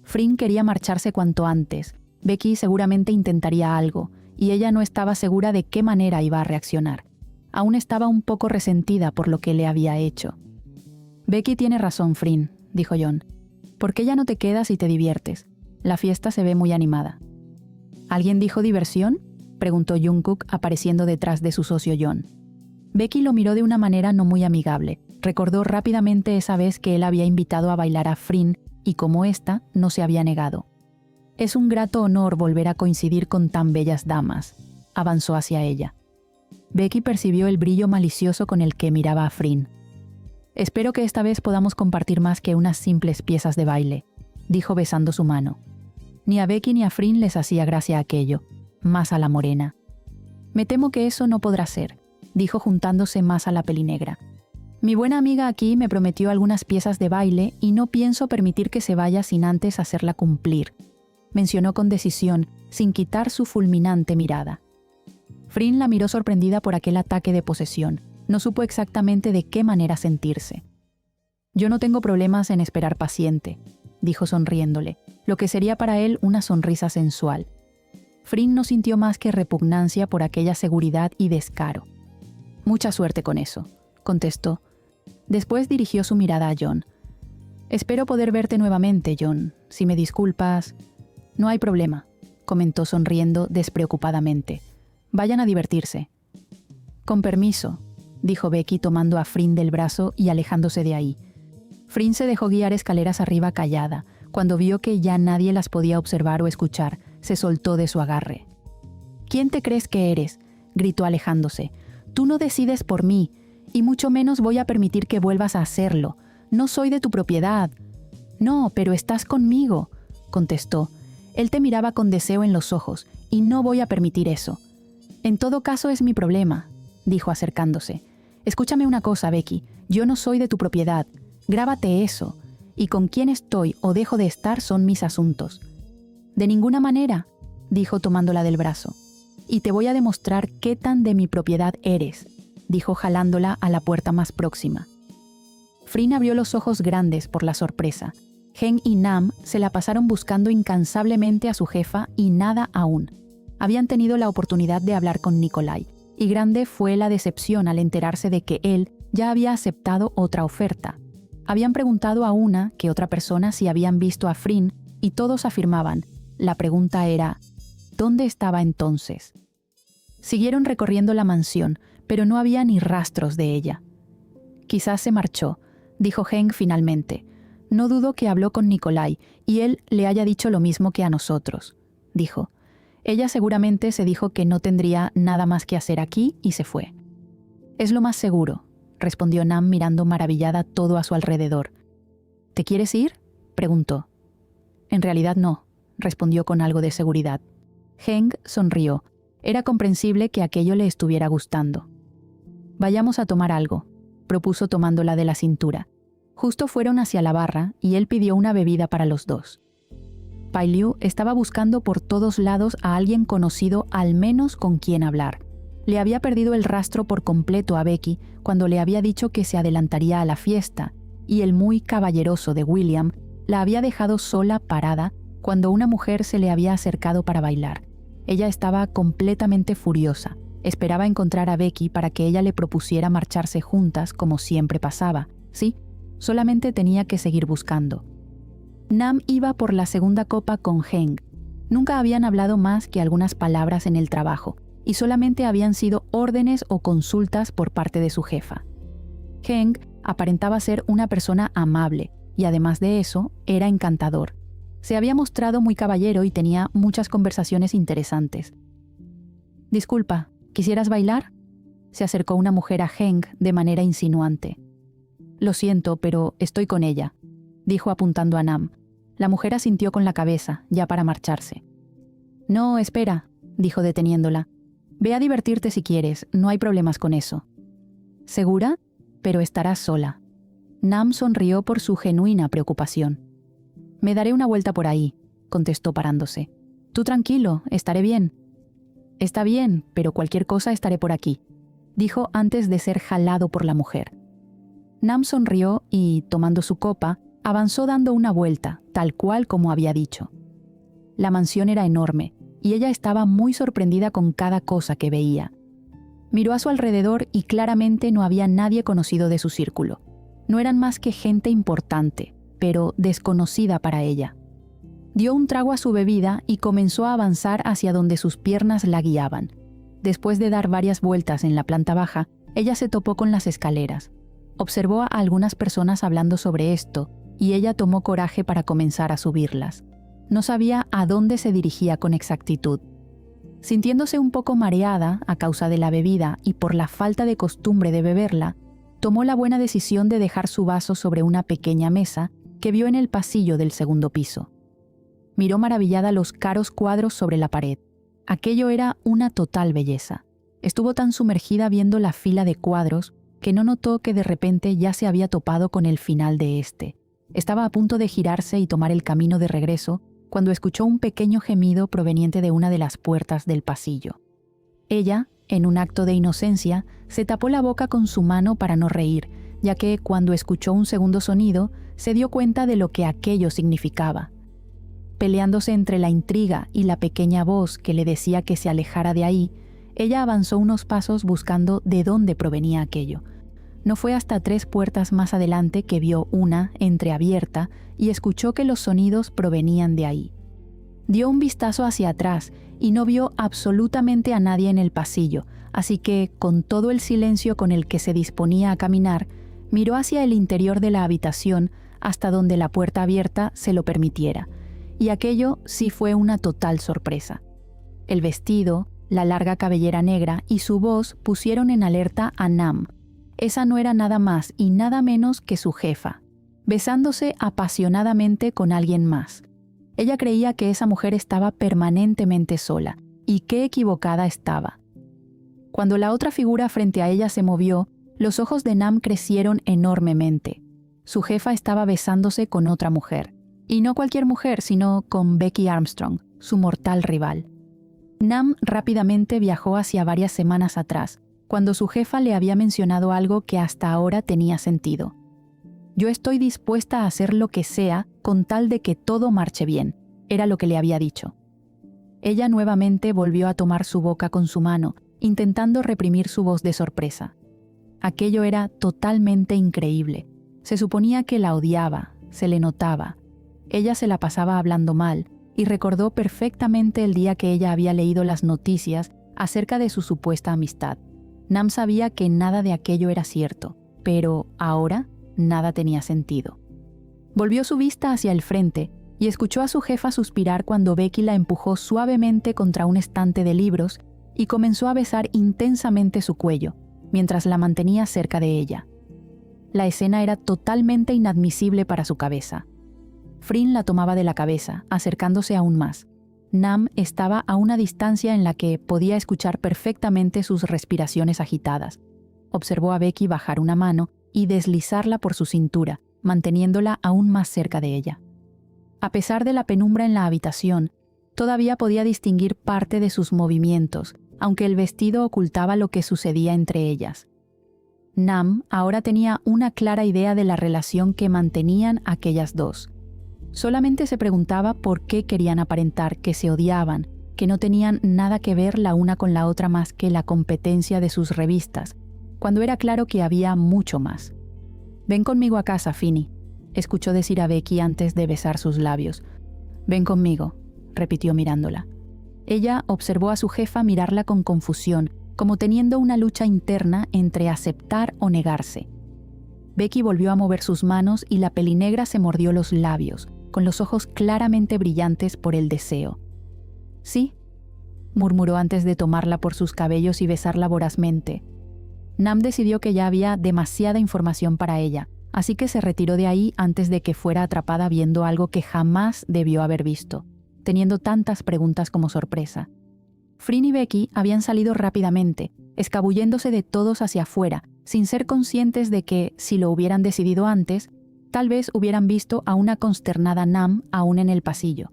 Frinn quería marcharse cuanto antes. Becky seguramente intentaría algo, y ella no estaba segura de qué manera iba a reaccionar. Aún estaba un poco resentida por lo que le había hecho. «Becky tiene razón, Frinn», dijo John. «¿Por qué ya no te quedas y te diviertes? La fiesta se ve muy animada». «¿Alguien dijo diversión?», preguntó Jungkook apareciendo detrás de su socio John. Becky lo miró de una manera no muy amigable. Recordó rápidamente esa vez que él había invitado a bailar a Frinn y como ésta no se había negado. «Es un grato honor volver a coincidir con tan bellas damas», avanzó hacia ella. Becky percibió el brillo malicioso con el que miraba a Frinn. «Espero que esta vez podamos compartir más que unas simples piezas de baile», dijo besando su mano. Ni a Becky ni a Frinn les hacía gracia aquello, más a la morena. «Me temo que eso no podrá ser», dijo juntándose más a la pelinegra. «Mi buena amiga aquí me prometió algunas piezas de baile y no pienso permitir que se vaya sin antes hacerla cumplir», mencionó con decisión, sin quitar su fulminante mirada. Frinn la miró sorprendida por aquel ataque de posesión. No supo exactamente de qué manera sentirse. «Yo no tengo problemas en esperar paciente», dijo sonriéndole, lo que sería para él una sonrisa sensual. Frinn no sintió más que repugnancia por aquella seguridad y descaro. «Mucha suerte con eso», contestó. Después dirigió su mirada a John. «Espero poder verte nuevamente, John. Si me disculpas...» «No hay problema», comentó sonriendo despreocupadamente. «Vayan a divertirse». «Con permiso», dijo Becky tomando a Frinn del brazo y alejándose de ahí. Frinn se dejó guiar escaleras arriba callada. Cuando vio que ya nadie las podía observar o escuchar, se soltó de su agarre. «¿Quién te crees que eres?», gritó alejándose. «Tú no decides por mí, y mucho menos voy a permitir que vuelvas a hacerlo. No soy de tu propiedad». «No, pero estás conmigo», contestó. Él te miraba con deseo en los ojos, y no voy a permitir eso. «En todo caso es mi problema», dijo acercándose. «Escúchame una cosa, Becky. Yo no soy de tu propiedad. Grábate eso. Y con quién estoy o dejo de estar son mis asuntos». «De ninguna manera», dijo tomándola del brazo. «Y te voy a demostrar qué tan de mi propiedad eres», dijo jalándola a la puerta más próxima. Frinn abrió los ojos grandes por la sorpresa. Heng y Nam se la pasaron buscando incansablemente a su jefa y nada aún. Habían tenido la oportunidad de hablar con Nikolai, y grande fue la decepción al enterarse de que él ya había aceptado otra oferta. Habían preguntado a una que otra persona si habían visto a Frinn y todos afirmaban. La pregunta era, ¿dónde estaba entonces? Siguieron recorriendo la mansión, pero no había ni rastros de ella. «Quizás se marchó», dijo Heng finalmente. «No dudo que habló con Nikolai y él le haya dicho lo mismo que a nosotros», dijo. Ella seguramente se dijo que no tendría nada más que hacer aquí y se fue. «Es lo más seguro», respondió Nam mirando maravillada todo a su alrededor. «¿Te quieres ir?», preguntó. «En realidad no», respondió con algo de seguridad. Heng sonrió. Era comprensible que aquello le estuviera gustando. «Vayamos a tomar algo», propuso tomándola de la cintura. Justo fueron hacia la barra y él pidió una bebida para los dos. Pai Liu estaba buscando por todos lados a alguien conocido al menos con quien hablar. Le había perdido el rastro por completo a Becky cuando le había dicho que se adelantaría a la fiesta, y el muy caballeroso de William La había dejado sola, parada, cuando una mujer se le había acercado para bailar. Ella estaba completamente furiosa. Esperaba encontrar a Becky para que ella le propusiera marcharse juntas como siempre pasaba. Sí, solamente tenía que seguir buscando. Nam iba por la segunda copa con Heng. Nunca habían hablado más que algunas palabras en el trabajo, y solamente habían sido órdenes o consultas por parte de su jefa. Heng aparentaba ser una persona amable, y además de eso, era encantador. Se había mostrado muy caballero y tenía muchas conversaciones interesantes. «Disculpa, ¿quisieras bailar?», se acercó una mujer a Heng de manera insinuante. «Lo siento, pero estoy con ella», dijo apuntando a Nam. La mujer asintió con la cabeza, ya para marcharse. «No, espera», dijo deteniéndola. «Ve a divertirte si quieres, no hay problemas con eso». «¿Segura? Pero estarás sola». Nam sonrió por su genuina preocupación. «Me daré una vuelta por ahí», contestó parándose. «Tú tranquilo, estaré bien». «Está bien, pero cualquier cosa estaré por aquí», dijo antes de ser jalado por la mujer. Nam sonrió y, tomando su copa, avanzó dando una vuelta, tal cual como había dicho. La mansión era enorme, y ella estaba muy sorprendida con cada cosa que veía. Miró a su alrededor y claramente no había nadie conocido de su círculo. No eran más que gente importante, pero desconocida para ella. Dio un trago a su bebida y comenzó a avanzar hacia donde sus piernas la guiaban. Después de dar varias vueltas en la planta baja, ella se topó con las escaleras. Observó a algunas personas hablando sobre esto, y ella tomó coraje para comenzar a subirlas. No sabía a dónde se dirigía con exactitud. Sintiéndose un poco mareada a causa de la bebida y por la falta de costumbre de beberla, tomó la buena decisión de dejar su vaso sobre una pequeña mesa que vio en el pasillo del segundo piso. Miró maravillada los caros cuadros sobre la pared. Aquello era una total belleza. Estuvo tan sumergida viendo la fila de cuadros que no notó que de repente ya se había topado con el final de este. Estaba a punto de girarse y tomar el camino de regreso cuando escuchó un pequeño gemido proveniente de una de las puertas del pasillo. Ella, en un acto de inocencia, se tapó la boca con su mano para no reír, ya que cuando escuchó un segundo sonido, se dio cuenta de lo que aquello significaba. Peleándose entre la intriga y la pequeña voz que le decía que se alejara de ahí, ella avanzó unos pasos buscando de dónde provenía aquello. No fue hasta 3 puertas más adelante que vio una entreabierta y escuchó que los sonidos provenían de ahí. Dio un vistazo hacia atrás y no vio absolutamente a nadie en el pasillo, así que, con todo el silencio con el que se disponía a caminar, miró hacia el interior de la habitación hasta donde la puerta abierta se lo permitiera, y aquello sí fue una total sorpresa. El vestido, la larga cabellera negra y su voz pusieron en alerta a Nam. Esa no era nada más y nada menos que su jefa, besándose apasionadamente con alguien más. Ella creía que esa mujer estaba permanentemente sola, y qué equivocada estaba. Cuando la otra figura frente a ella se movió, los ojos de Nam crecieron enormemente. Su jefa estaba besándose con otra mujer, y no cualquier mujer, sino con Becky Armstrong, su mortal rival. Nam rápidamente viajó hacia varias semanas atrás, cuando su jefa le había mencionado algo que hasta ahora tenía sentido. «Yo estoy dispuesta a hacer lo que sea con tal de que todo marche bien», era lo que le había dicho. Ella nuevamente volvió a tomar su boca con su mano, intentando reprimir su voz de sorpresa. Aquello era totalmente increíble. Se suponía que la odiaba, se le notaba. Ella se la pasaba hablando mal, y recordó perfectamente el día que ella había leído las noticias acerca de su supuesta amistad. Nam sabía que nada de aquello era cierto, pero ahora nada tenía sentido. Volvió su vista hacia el frente y escuchó a su jefa suspirar cuando Becky la empujó suavemente contra un estante de libros y comenzó a besar intensamente su cuello, mientras la mantenía cerca de ella. La escena era totalmente inadmisible para su cabeza. Frin la tomaba de la cabeza, acercándose aún más. Nam estaba a una distancia en la que podía escuchar perfectamente sus respiraciones agitadas. Observó a Becky bajar una mano y deslizarla por su cintura, manteniéndola aún más cerca de ella. A pesar de la penumbra en la habitación, todavía podía distinguir parte de sus movimientos, aunque el vestido ocultaba lo que sucedía entre ellas. Nam ahora tenía una clara idea de la relación que mantenían aquellas dos. Solamente se preguntaba por qué querían aparentar que se odiaban, que no tenían nada que ver la una con la otra más que la competencia de sus revistas, cuando era claro que había mucho más. «Ven conmigo a casa, Finny», escuchó decir a Becky antes de besar sus labios. «Ven conmigo», repitió mirándola. Ella observó a su jefa mirarla con confusión, como teniendo una lucha interna entre aceptar o negarse. Becky volvió a mover sus manos y la pelinegra se mordió los labios, con los ojos claramente brillantes por el deseo. «Sí», murmuró antes de tomarla por sus cabellos y besarla vorazmente. Nam decidió que ya había demasiada información para ella, así que se retiró de ahí antes de que fuera atrapada viendo algo que jamás debió haber visto, teniendo tantas preguntas como sorpresa. Frin y Becky habían salido rápidamente, escabulléndose de todos hacia afuera, sin ser conscientes de que, si lo hubieran decidido antes, tal vez hubieran visto a una consternada Nam aún en el pasillo.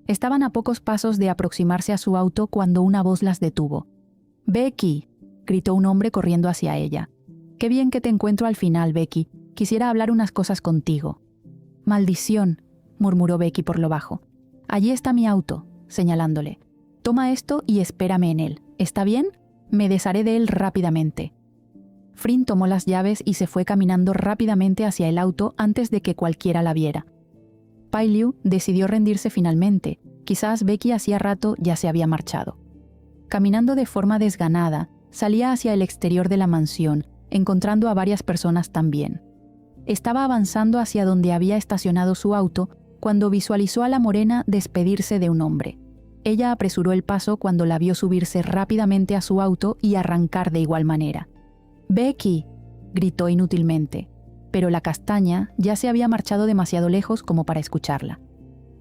Estaban a pocos pasos de aproximarse a su auto cuando una voz las detuvo. «Becky», gritó un hombre corriendo hacia ella. «Qué bien que te encuentro al final, Becky. Quisiera hablar unas cosas contigo». «Maldición», murmuró Becky por lo bajo. «Allí está mi auto», señalándole. «Toma esto y espérame en él. ¿Está bien? Me desharé de él rápidamente». Frin tomó las llaves y se fue caminando rápidamente hacia el auto antes de que cualquiera la viera. Pai Liu decidió rendirse finalmente. Quizás Becky hacía rato ya se había marchado. Caminando de forma desganada, salía hacia el exterior de la mansión, encontrando a varias personas también. Estaba avanzando hacia donde había estacionado su auto cuando visualizó a la morena despedirse de un hombre. Ella apresuró el paso cuando la vio subirse rápidamente a su auto y arrancar de igual manera. «Becky», gritó inútilmente, pero la castaña ya se había marchado demasiado lejos como para escucharla.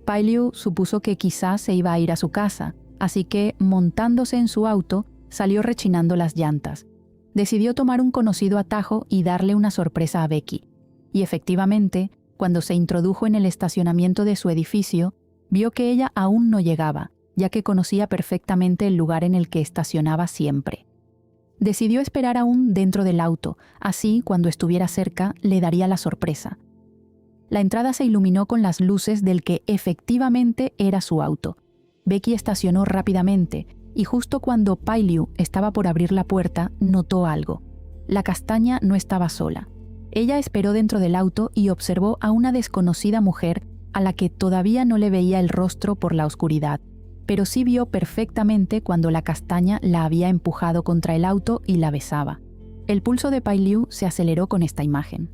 Pai Liu supuso que quizás se iba a ir a su casa, así que, montándose en su auto, salió rechinando las llantas. Decidió tomar un conocido atajo y darle una sorpresa a Becky. Y efectivamente, cuando se introdujo en el estacionamiento de su edificio, vio que ella aún no llegaba, ya que conocía perfectamente el lugar en el que estacionaba siempre. Decidió esperar aún dentro del auto, así cuando estuviera cerca le daría la sorpresa. La entrada se iluminó con las luces del que efectivamente era su auto. Becky estacionó rápidamente y justo cuando Pai Liu estaba por abrir la puerta, notó algo. La castaña no estaba sola. Ella esperó dentro del auto y observó a una desconocida mujer a la que todavía no le veía el rostro por la oscuridad, pero sí vio perfectamente cuando la castaña la había empujado contra el auto y la besaba. El pulso de Pai Liu se aceleró con esta imagen.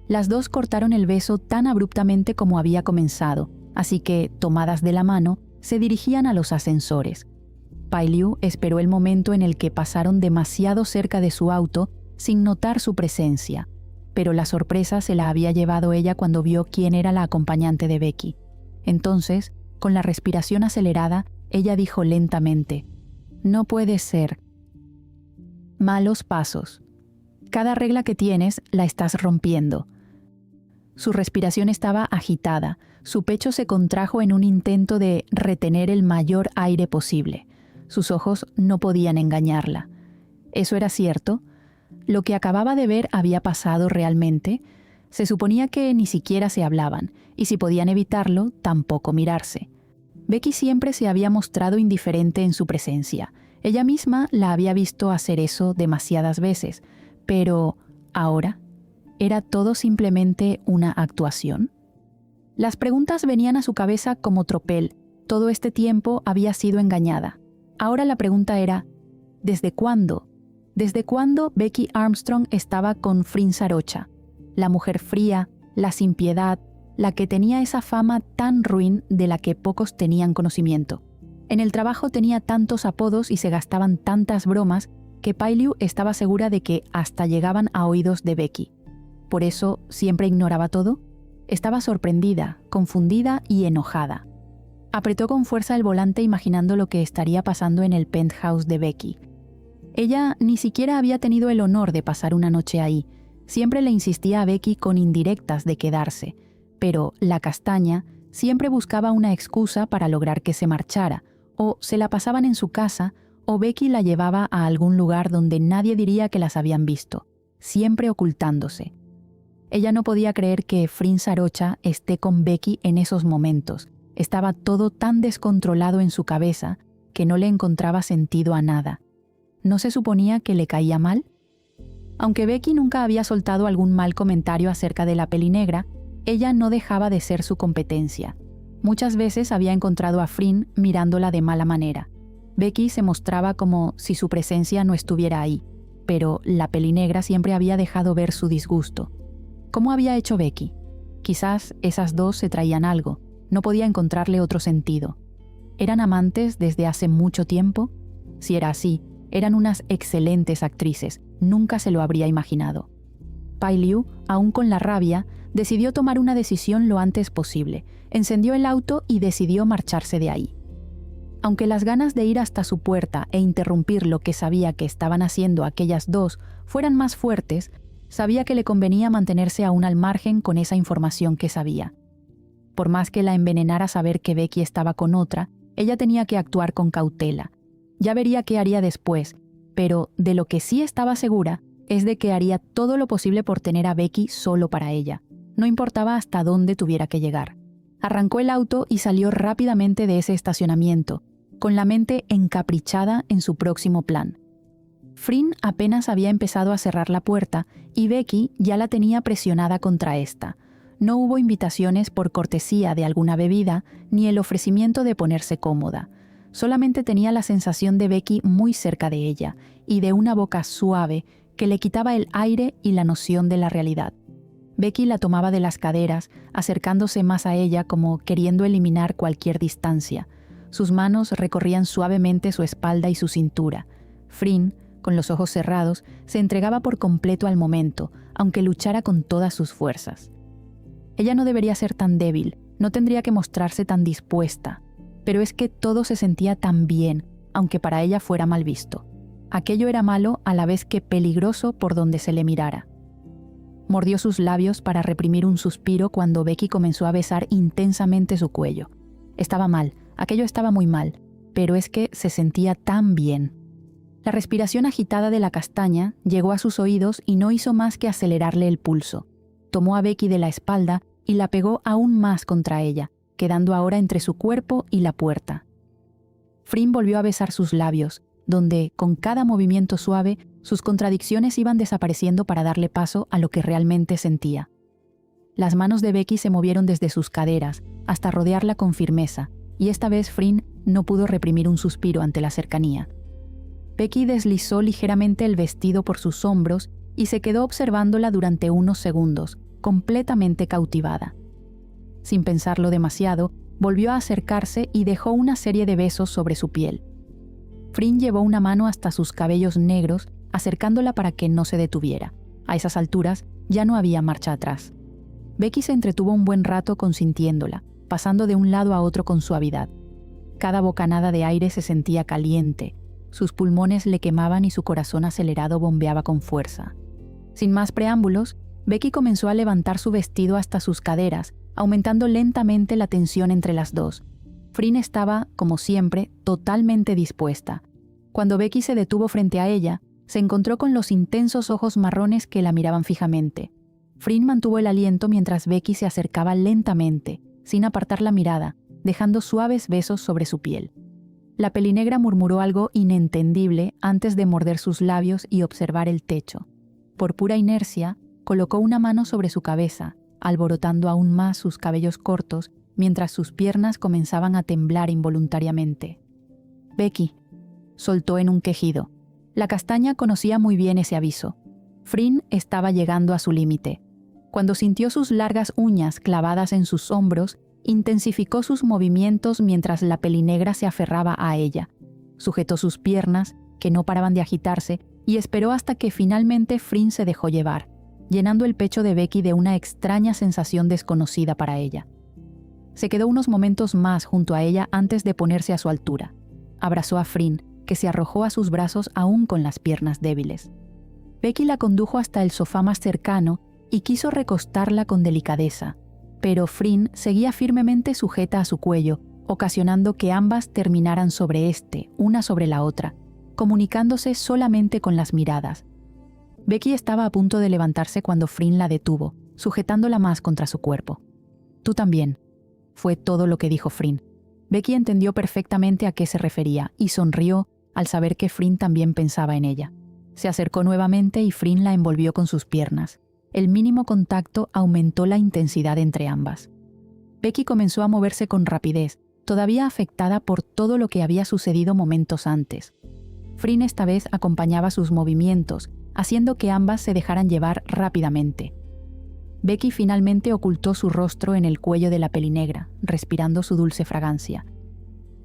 Las dos cortaron el beso tan abruptamente como había comenzado, así que, tomadas de la mano, se dirigían a los ascensores. Pai Liu esperó el momento en el que pasaron demasiado cerca de su auto sin notar su presencia, pero la sorpresa se la había llevado ella cuando vio quién era la acompañante de Becky. Entonces, con la respiración acelerada, ella dijo lentamente: «No puede ser. Malos pasos. Cada regla que tienes la estás rompiendo». Su respiración estaba agitada, su pecho se contrajo en un intento de retener el mayor aire posible. Sus ojos no podían engañarla. ¿Eso era cierto? ¿Lo que acababa de ver había pasado realmente? Se suponía que ni siquiera se hablaban, y si podían evitarlo, tampoco mirarse. Becky siempre se había mostrado indiferente en su presencia. Ella misma la había visto hacer eso demasiadas veces, pero ¿ahora? ¿Era todo simplemente una actuación? Las preguntas venían a su cabeza como tropel. Todo este tiempo había sido engañada. Ahora la pregunta era, ¿desde cuándo? ¿Desde cuándo Becky Armstrong estaba con Frin Sarocha? La mujer fría, la sin piedad, la que tenía esa fama tan ruin de la que pocos tenían conocimiento. En el trabajo tenía tantos apodos y se gastaban tantas bromas que Pai Liu estaba segura de que hasta llegaban a oídos de Becky. ¿Por eso siempre ignoraba todo? Estaba sorprendida, confundida y enojada. Apretó con fuerza el volante imaginando lo que estaría pasando en el penthouse de Becky. Ella ni siquiera había tenido el honor de pasar una noche ahí. Siempre le insistía a Becky con indirectas de quedarse, pero la castaña siempre buscaba una excusa para lograr que se marchara, o se la pasaban en su casa, o Becky la llevaba a algún lugar donde nadie diría que las habían visto, siempre ocultándose. Ella no podía creer que Frin Sarocha esté con Becky en esos momentos. Estaba todo tan descontrolado en su cabeza que no le encontraba sentido a nada. ¿No se suponía que le caía mal? Aunque Becky nunca había soltado algún mal comentario acerca de la pelinegra, ella no dejaba de ser su competencia. Muchas veces había encontrado a Frin mirándola de mala manera. Becky se mostraba como si su presencia no estuviera ahí, pero la pelinegra siempre había dejado ver su disgusto. ¿Cómo había hecho Becky? Quizás esas dos se traían algo, no podía encontrarle otro sentido. ¿Eran amantes desde hace mucho tiempo? Si era así, eran unas excelentes actrices, nunca se lo habría imaginado. Pai Liu, aún con la rabia, decidió tomar una decisión lo antes posible, encendió el auto y decidió marcharse de ahí. Aunque las ganas de ir hasta su puerta e interrumpir lo que sabía que estaban haciendo aquellas dos fueran más fuertes, sabía que le convenía mantenerse aún al margen con esa información que sabía. Por más que la envenenara saber que Becky estaba con otra, ella tenía que actuar con cautela. Ya vería qué haría después, pero de lo que sí estaba segura es de que haría todo lo posible por tener a Becky solo para ella. No importaba hasta dónde tuviera que llegar. Arrancó el auto y salió rápidamente de ese estacionamiento, con la mente encaprichada en su próximo plan. Frin apenas había empezado a cerrar la puerta y Becky ya la tenía presionada contra esta. No hubo invitaciones por cortesía de alguna bebida ni el ofrecimiento de ponerse cómoda. Solamente tenía la sensación de Becky muy cerca de ella y de una boca suave que le quitaba el aire y la noción de la realidad. Becky la tomaba de las caderas, acercándose más a ella como queriendo eliminar cualquier distancia. Sus manos recorrían suavemente su espalda y su cintura. Frin, con los ojos cerrados, se entregaba por completo al momento, aunque luchara con todas sus fuerzas. Ella no debería ser tan débil, no tendría que mostrarse tan dispuesta, pero es que todo se sentía tan bien, aunque para ella fuera mal visto. Aquello era malo a la vez que peligroso por donde se le mirara. Mordió sus labios para reprimir un suspiro cuando Becky comenzó a besar intensamente su cuello. Estaba mal, aquello estaba muy mal, pero es que se sentía tan bien. La respiración agitada de la castaña llegó a sus oídos y no hizo más que acelerarle el pulso. Tomó a Becky de la espalda y la pegó aún más contra ella, quedando ahora entre su cuerpo y la puerta. Frin volvió a besar sus labios, donde, con cada movimiento suave, sus contradicciones iban desapareciendo para darle paso a lo que realmente sentía. Las manos de Becky se movieron desde sus caderas hasta rodearla con firmeza, y esta vez Frin no pudo reprimir un suspiro ante la cercanía. Becky deslizó ligeramente el vestido por sus hombros y se quedó observándola durante unos segundos, completamente cautivada. Sin pensarlo demasiado, volvió a acercarse y dejó una serie de besos sobre su piel. Frin llevó una mano hasta sus cabellos negros, acercándola para que no se detuviera. A esas alturas ya no había marcha atrás. Becky se entretuvo un buen rato consintiéndola, pasando de un lado a otro con suavidad. Cada bocanada de aire se sentía caliente, sus pulmones le quemaban y su corazón acelerado bombeaba con fuerza. Sin más preámbulos, Becky comenzó a levantar su vestido hasta sus caderas, aumentando lentamente la tensión entre las dos. Frin estaba, como siempre, totalmente dispuesta. Cuando Becky se detuvo frente a ella, se encontró con los intensos ojos marrones que la miraban fijamente. Frin mantuvo el aliento mientras Becky se acercaba lentamente, sin apartar la mirada, dejando suaves besos sobre su piel. La pelinegra murmuró algo inentendible antes de morder sus labios y observar el techo. Por pura inercia, colocó una mano sobre su cabeza, alborotando aún más sus cabellos cortos, mientras sus piernas comenzaban a temblar involuntariamente. «Becky», soltó en un quejido. La castaña conocía muy bien ese aviso. Frin estaba llegando a su límite. Cuando sintió sus largas uñas clavadas en sus hombros, intensificó sus movimientos mientras la pelinegra se aferraba a ella. Sujetó sus piernas, que no paraban de agitarse, y esperó hasta que finalmente Frin se dejó llevar, llenando el pecho de Becky de una extraña sensación desconocida para ella. Se quedó unos momentos más junto a ella antes de ponerse a su altura. Abrazó a Frin, que se arrojó a sus brazos aún con las piernas débiles. Becky la condujo hasta el sofá más cercano y quiso recostarla con delicadeza, pero Frin seguía firmemente sujeta a su cuello, ocasionando que ambas terminaran sobre éste, una sobre la otra, comunicándose solamente con las miradas. Becky estaba a punto de levantarse cuando Frin la detuvo, sujetándola más contra su cuerpo. «Tú también», fue todo lo que dijo Fryn. Becky entendió perfectamente a qué se refería y sonrió al saber que Fryn también pensaba en ella. Se acercó nuevamente y Fryn la envolvió con sus piernas. El mínimo contacto aumentó la intensidad entre ambas. Becky comenzó a moverse con rapidez, todavía afectada por todo lo que había sucedido momentos antes. Fryn esta vez acompañaba sus movimientos, haciendo que ambas se dejaran llevar rápidamente. Becky finalmente ocultó su rostro en el cuello de la pelinegra, respirando su dulce fragancia.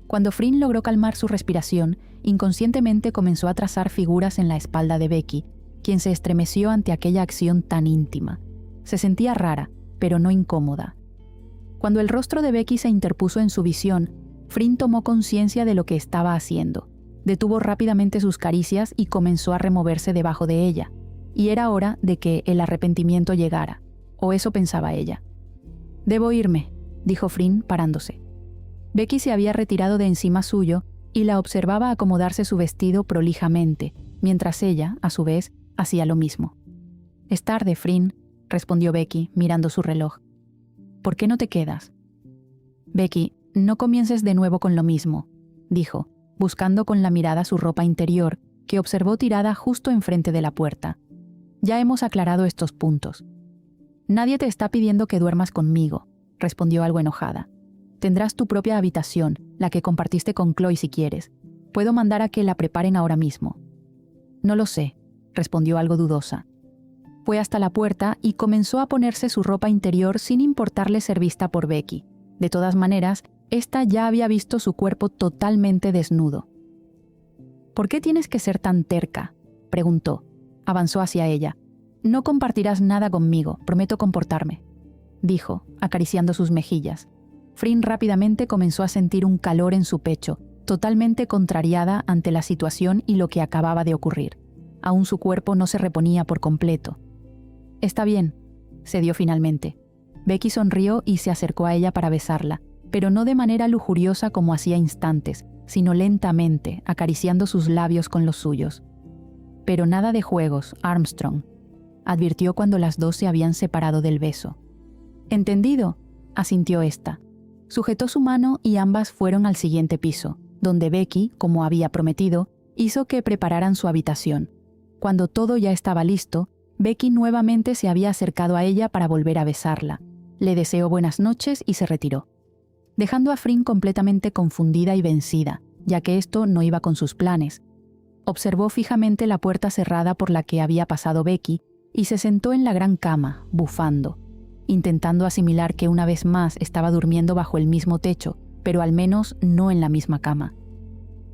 Cuando Fryn logró calmar su respiración, inconscientemente comenzó a trazar figuras en la espalda de Becky, quien se estremeció ante aquella acción tan íntima. Se sentía rara, pero no incómoda. Cuando el rostro de Becky se interpuso en su visión, Fryn tomó conciencia de lo que estaba haciendo. Detuvo rápidamente sus caricias y comenzó a removerse debajo de ella, y era hora de que el arrepentimiento llegara, o eso pensaba ella. «Debo irme», dijo Fryn parándose. Becky se había retirado de encima suyo y la observaba acomodarse su vestido prolijamente, mientras ella, a su vez, hacía lo mismo. «Es tarde, Fryn», respondió Becky, mirando su reloj. «¿Por qué no te quedas?» «Becky, no comiences de nuevo con lo mismo», dijo, buscando con la mirada su ropa interior, que observó tirada justo enfrente de la puerta. «Ya hemos aclarado estos puntos». «Nadie te está pidiendo que duermas conmigo», respondió algo enojada. «Tendrás tu propia habitación, la que compartiste con Chloe si quieres. Puedo mandar a que la preparen ahora mismo». «No lo sé», respondió algo dudosa. Fue hasta la puerta y comenzó a ponerse su ropa interior sin importarle ser vista por Becky. De todas maneras, ésta ya había visto su cuerpo totalmente desnudo. «¿Por qué tienes que ser tan terca?», preguntó. Avanzó hacia ella. «No compartirás nada conmigo, prometo comportarme», dijo, acariciando sus mejillas. Fryn rápidamente comenzó a sentir un calor en su pecho, totalmente contrariada ante la situación y lo que acababa de ocurrir. Aún su cuerpo no se reponía por completo. «Está bien», cedió finalmente. Becky sonrió y se acercó a ella para besarla, pero no de manera lujuriosa como hacía instantes, sino lentamente, acariciando sus labios con los suyos. «Pero nada de juegos, Armstrong», advirtió cuando las dos se habían separado del beso. «Entendido», asintió ésta. Sujetó su mano y ambas fueron al siguiente piso, donde Becky, como había prometido, hizo que prepararan su habitación. Cuando todo ya estaba listo, Becky nuevamente se había acercado a ella para volver a besarla. Le deseó buenas noches y se retiró, dejando a Fryn completamente confundida y vencida, ya que esto no iba con sus planes. Observó fijamente la puerta cerrada por la que había pasado Becky y se sentó en la gran cama, bufando, intentando asimilar que una vez más estaba durmiendo bajo el mismo techo, pero al menos no en la misma cama.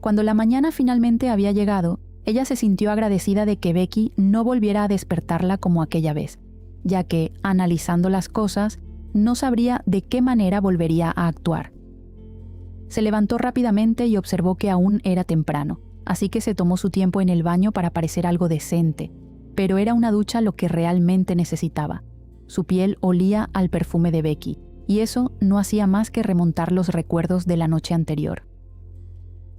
Cuando la mañana finalmente había llegado, ella se sintió agradecida de que Becky no volviera a despertarla como aquella vez, ya que, analizando las cosas, no sabría de qué manera volvería a actuar. Se levantó rápidamente y observó que aún era temprano, así que se tomó su tiempo en el baño para parecer algo decente, pero era una ducha lo que realmente necesitaba. Su piel olía al perfume de Becky, y eso no hacía más que remontar los recuerdos de la noche anterior.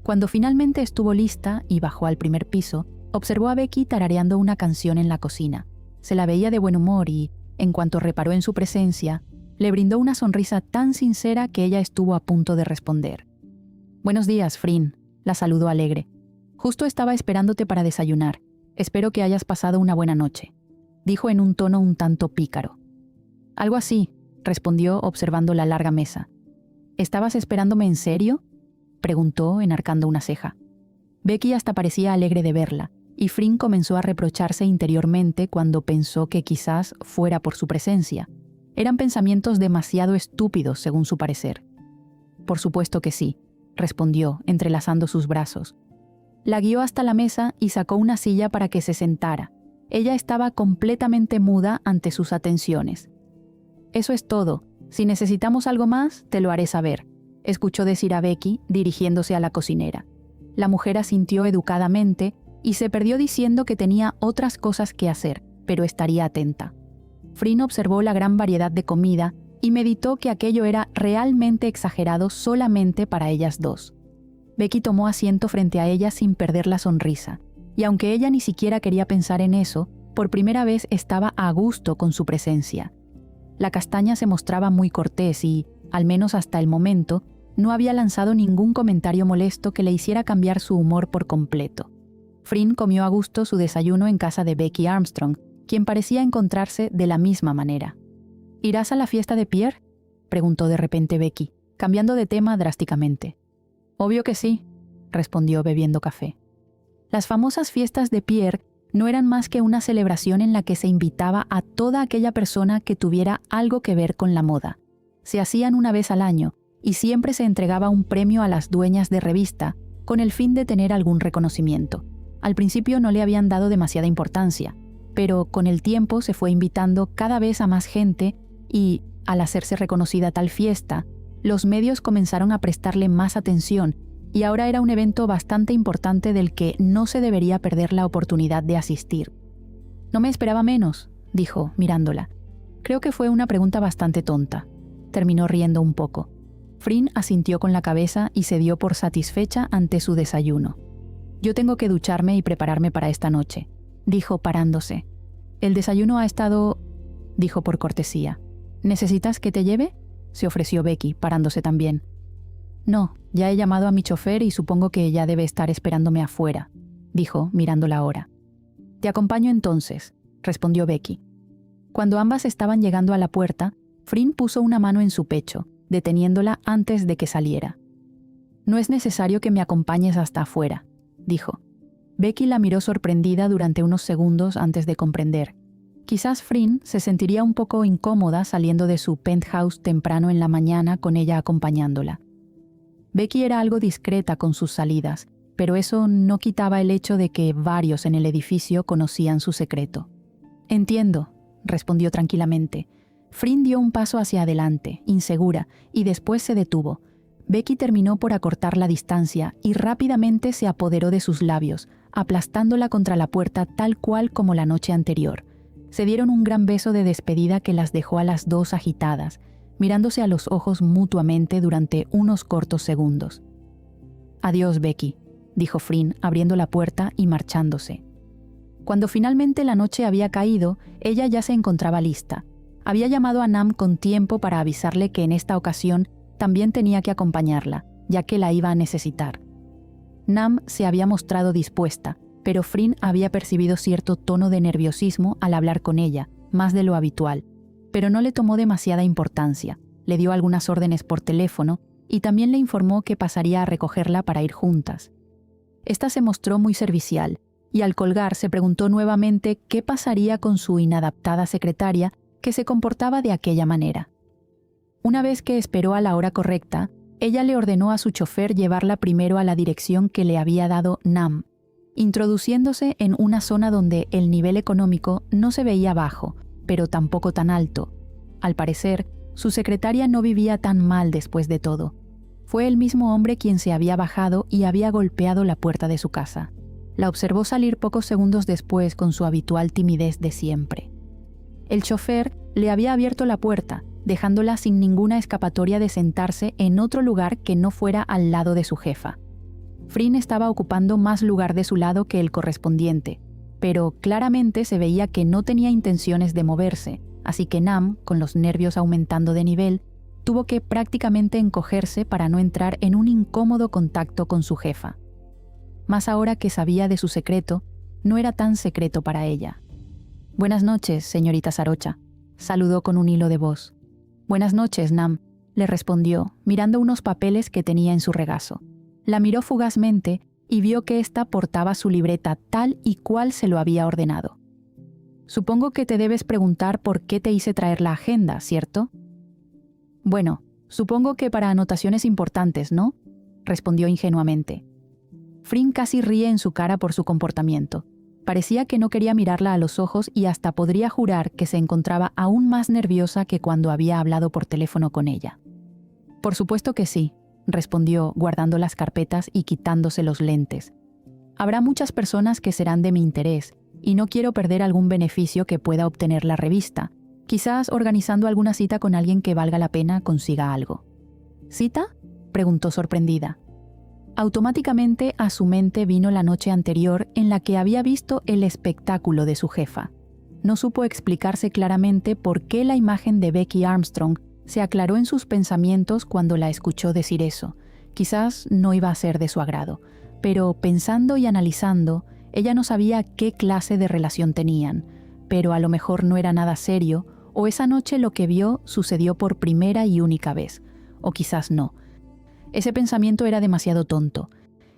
Cuando finalmente estuvo lista y bajó al primer piso, observó a Becky tarareando una canción en la cocina. Se la veía de buen humor y, en cuanto reparó en su presencia, le brindó una sonrisa tan sincera que ella estuvo a punto de responder. «Buenos días, Fryn», la saludó alegre. «Justo estaba esperándote para desayunar. Espero que hayas pasado una buena noche», dijo en un tono un tanto pícaro. «Algo así», respondió observando la larga mesa. «¿Estabas esperándome en serio?», preguntó enarcando una ceja. Becky hasta parecía alegre de verla, y Fryn comenzó a reprocharse interiormente cuando pensó que quizás fuera por su presencia. Eran pensamientos demasiado estúpidos según su parecer. «Por supuesto que sí», respondió, entrelazando sus brazos. La guió hasta la mesa y sacó una silla para que se sentara. Ella estaba completamente muda ante sus atenciones. «Eso es todo. Si necesitamos algo más, te lo haré saber», escuchó decir a Becky, dirigiéndose a la cocinera. La mujer asintió educadamente y se perdió diciendo que tenía otras cosas que hacer, pero estaría atenta. Fryn observó la gran variedad de comida y meditó que aquello era realmente exagerado solamente para ellas dos. Becky tomó asiento frente a ella sin perder la sonrisa, y aunque ella ni siquiera quería pensar en eso, por primera vez estaba a gusto con su presencia, La castaña se mostraba muy cortés y, al menos hasta el momento, no había lanzado ningún comentario molesto que le hiciera cambiar su humor por completo. Fryn comió a gusto su desayuno en casa de Becky Armstrong, quien parecía encontrarse de la misma manera. ¿Irás a la fiesta de Pierre?, preguntó de repente Becky, cambiando de tema drásticamente. Obvio que sí, respondió bebiendo café. Las famosas fiestas de Pierre no eran más que una celebración en la que se invitaba a toda aquella persona que tuviera algo que ver con la moda. Se hacían una vez al año y siempre se entregaba un premio a las dueñas de revista con el fin de tener algún reconocimiento. Al principio no le habían dado demasiada importancia, pero con el tiempo se fue invitando cada vez a más gente y, al hacerse reconocida tal fiesta, los medios comenzaron a prestarle más atención y ahora era un evento bastante importante del que no se debería perder la oportunidad de asistir. No me esperaba menos, dijo, mirándola. Creo que fue una pregunta bastante tonta. Terminó riendo un poco. Fryn asintió con la cabeza y se dio por satisfecha ante su desayuno. Yo tengo que ducharme y prepararme para esta noche, dijo parándose. El desayuno ha estado... dijo por cortesía. ¿Necesitas que te lleve?, se ofreció Becky, parándose también. No, ya he llamado a mi chofer y supongo que ella debe estar esperándome afuera, dijo, mirando la hora. Te acompaño entonces, respondió Becky. Cuando ambas estaban llegando a la puerta, Fryn puso una mano en su pecho, deteniéndola antes de que saliera. No es necesario que me acompañes hasta afuera, dijo. Becky la miró sorprendida durante unos segundos antes de comprender. Quizás Fryn se sentiría un poco incómoda saliendo de su penthouse temprano en la mañana con ella acompañándola. Becky era algo discreta con sus salidas, pero eso no quitaba el hecho de que varios en el edificio conocían su secreto. Entiendo, respondió tranquilamente. Fryn dio un paso hacia adelante, insegura, y después se detuvo. Becky terminó por acortar la distancia y rápidamente se apoderó de sus labios, aplastándola contra la puerta tal cual como la noche anterior. Se dieron un gran beso de despedida que las dejó a las dos agitadas, mirándose a los ojos mutuamente durante unos cortos segundos. «Adiós, Becky», dijo Fryn, abriendo la puerta y marchándose. Cuando finalmente la noche había caído, ella ya se encontraba lista. Había llamado a Nam con tiempo para avisarle que en esta ocasión también tenía que acompañarla, ya que la iba a necesitar. Nam se había mostrado dispuesta, pero Fryn había percibido cierto tono de nerviosismo al hablar con ella, más de lo habitual, pero no le tomó demasiada importancia. Le dio algunas órdenes por teléfono y también le informó que pasaría a recogerla para ir juntas. Esta se mostró muy servicial, y al colgar se preguntó nuevamente qué pasaría con su inadaptada secretaria que se comportaba de aquella manera. Una vez que esperó a la hora correcta, ella le ordenó a su chofer llevarla primero a la dirección que le había dado Nam, introduciéndose en una zona donde el nivel económico no se veía bajo, pero tampoco tan alto. Al parecer, su secretaria no vivía tan mal después de todo. Fue el mismo hombre quien se había bajado y había golpeado la puerta de su casa. La observó salir pocos segundos después con su habitual timidez de siempre. El chofer le había abierto la puerta, dejándola sin ninguna escapatoria de sentarse en otro lugar que no fuera al lado de su jefa. Fryn estaba ocupando más lugar de su lado que el correspondiente, pero claramente se veía que no tenía intenciones de moverse, así que Nam, con los nervios aumentando de nivel, tuvo que prácticamente encogerse para no entrar en un incómodo contacto con su jefa. Más ahora que sabía de su secreto, no era tan secreto para ella. «Buenas noches, señorita Sarocha», saludó con un hilo de voz. «Buenas noches, Nam», le respondió, mirando unos papeles que tenía en su regazo. La miró fugazmente y vio que ésta portaba su libreta tal y cual se lo había ordenado. «Supongo que te debes preguntar por qué te hice traer la agenda, ¿cierto?» «Bueno, supongo que para anotaciones importantes, ¿no?», respondió ingenuamente. Fryn casi ríe en su cara por su comportamiento. Parecía que no quería mirarla a los ojos y hasta podría jurar que se encontraba aún más nerviosa que cuando había hablado por teléfono con ella. «Por supuesto que sí», respondió, guardando las carpetas y quitándose los lentes. «Habrá muchas personas que serán de mi interés, y no quiero perder algún beneficio que pueda obtener la revista. Quizás organizando alguna cita con alguien que valga la pena consiga algo». «¿Cita?», preguntó sorprendida. Automáticamente a su mente vino la noche anterior en la que había visto el espectáculo de su jefa. no supo explicarse claramente por qué la imagen de Becky Armstrong se aclaró en sus pensamientos cuando la escuchó decir eso. Quizás no iba a ser de su agrado, pero pensando y analizando, ella no sabía qué clase de relación tenían, pero a lo mejor no era nada serio, o esa noche lo que vio sucedió por primera y única vez, o quizás no. Ese pensamiento era demasiado tonto.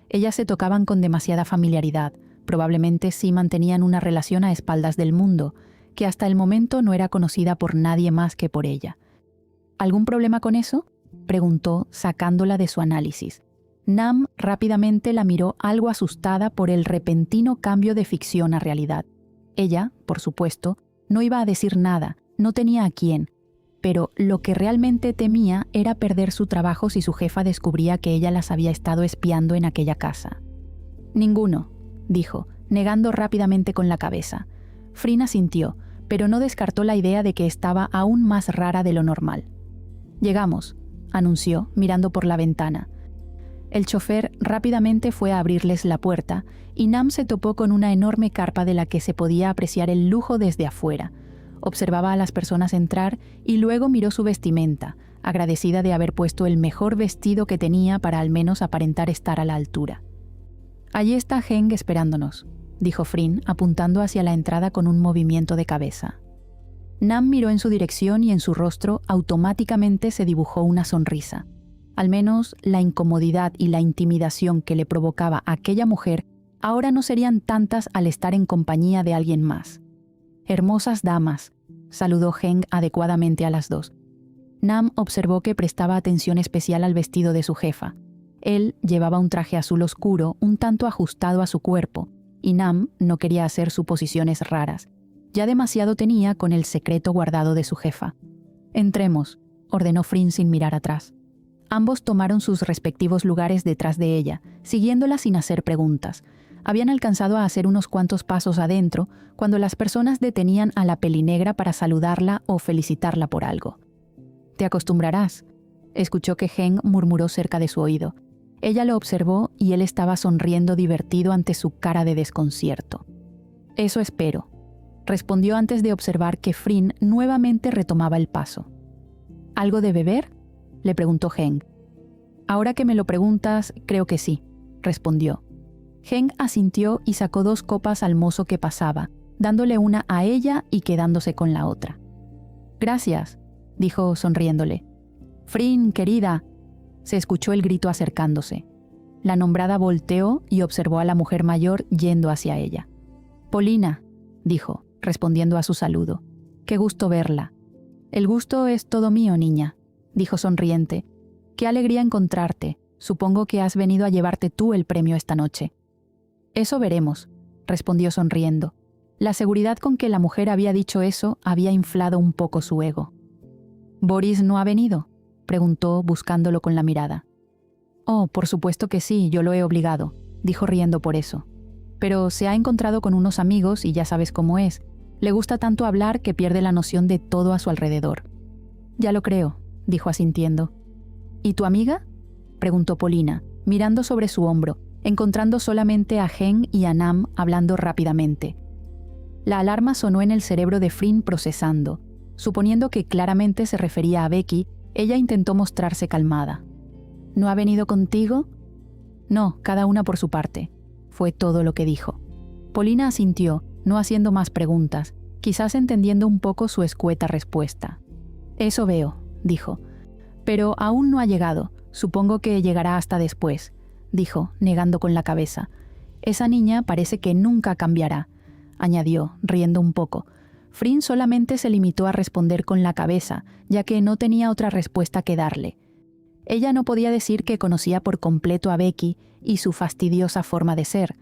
Ellas se tocaban con demasiada familiaridad, probablemente sí mantenían una relación a espaldas del mundo, que hasta el momento no era conocida por nadie más que por ella. ¿Algún problema con eso?, preguntó, sacándola de su análisis. Nam rápidamente la miró algo asustada por el repentino cambio de ficción a realidad. Ella, por supuesto, no iba a decir nada, no tenía a quién, pero lo que realmente temía era perder su trabajo si su jefa descubría que ella las había estado espiando en aquella casa. Ninguno, dijo, negando rápidamente con la cabeza. Frina asintió, pero no descartó la idea de que estaba aún más rara de lo normal. «Llegamos», anunció, mirando por la ventana. El chofer rápidamente fue a abrirles la puerta y Nam se topó con una enorme carpa de la que se podía apreciar el lujo desde afuera. Observaba a las personas entrar y luego miró su vestimenta, agradecida de haber puesto el mejor vestido que tenía para al menos aparentar estar a la altura. «Allí está Heng esperándonos», dijo Frin, apuntando hacia la entrada con un movimiento de cabeza. Nam miró en su dirección y en su rostro automáticamente se dibujó una sonrisa. Al menos la incomodidad y la intimidación que le provocaba aquella mujer ahora no serían tantas al estar en compañía de alguien más. «Hermosas damas», saludó Heng adecuadamente a las dos. Nam observó que prestaba atención especial al vestido de su jefa. Él llevaba un traje azul oscuro un tanto ajustado a su cuerpo, y Nam no quería hacer suposiciones raras. Ya demasiado tenía con el secreto guardado de su jefa. «Entremos», ordenó Frin sin mirar atrás. Ambos tomaron sus respectivos lugares detrás de ella, siguiéndola sin hacer preguntas. Habían alcanzado a hacer unos cuantos pasos adentro cuando las personas detenían a la pelinegra para saludarla o felicitarla por algo. «Te acostumbrarás», escuchó que Heng murmuró cerca de su oído. Ella lo observó y él estaba sonriendo divertido ante su cara de desconcierto. «Eso espero», respondió antes de observar que Frin nuevamente retomaba el paso. «¿Algo de beber?», le preguntó Heng. «Ahora que me lo preguntas, creo que sí», respondió. Heng asintió y sacó 2 copas al mozo que pasaba, dándole una a ella y quedándose con la otra. «Gracias», dijo sonriéndole. «Frin, querida», se escuchó el grito acercándose. La nombrada volteó y observó a la mujer mayor yendo hacia ella. «Polina», dijo, respondiendo a su saludo. «Qué gusto verla». «El gusto es todo mío, niña», dijo sonriente. «Qué alegría encontrarte. Supongo que has venido a llevarte tú el premio esta noche». «Eso veremos», respondió sonriendo. La seguridad con que la mujer había dicho eso había inflado un poco su ego. «¿Boris no ha venido?», preguntó buscándolo con la mirada. «Oh, por supuesto que sí, yo lo he obligado», dijo riendo por eso. «Pero se ha encontrado con unos amigos y ya sabes cómo es. Le gusta tanto hablar que pierde la noción de todo a su alrededor». «Ya lo creo», dijo asintiendo. «¿Y tu amiga?», preguntó Polina, mirando sobre su hombro, encontrando solamente a Heng y a Nam hablando rápidamente. La alarma sonó en el cerebro de Frin procesando. Suponiendo que claramente se refería a Becky, ella intentó mostrarse calmada. «¿No ha venido contigo?». «No, cada una por su parte», fue todo lo que dijo. Polina asintió, no haciendo más preguntas, quizás entendiendo un poco su escueta respuesta. «Eso veo», dijo. «Pero aún no ha llegado. Supongo que llegará hasta después», dijo, negando con la cabeza. «Esa niña parece que nunca cambiará», añadió, riendo un poco. Frin solamente se limitó a responder con la cabeza, ya que no tenía otra respuesta que darle. Ella no podía decir que conocía por completo a Becky y su fastidiosa forma de ser.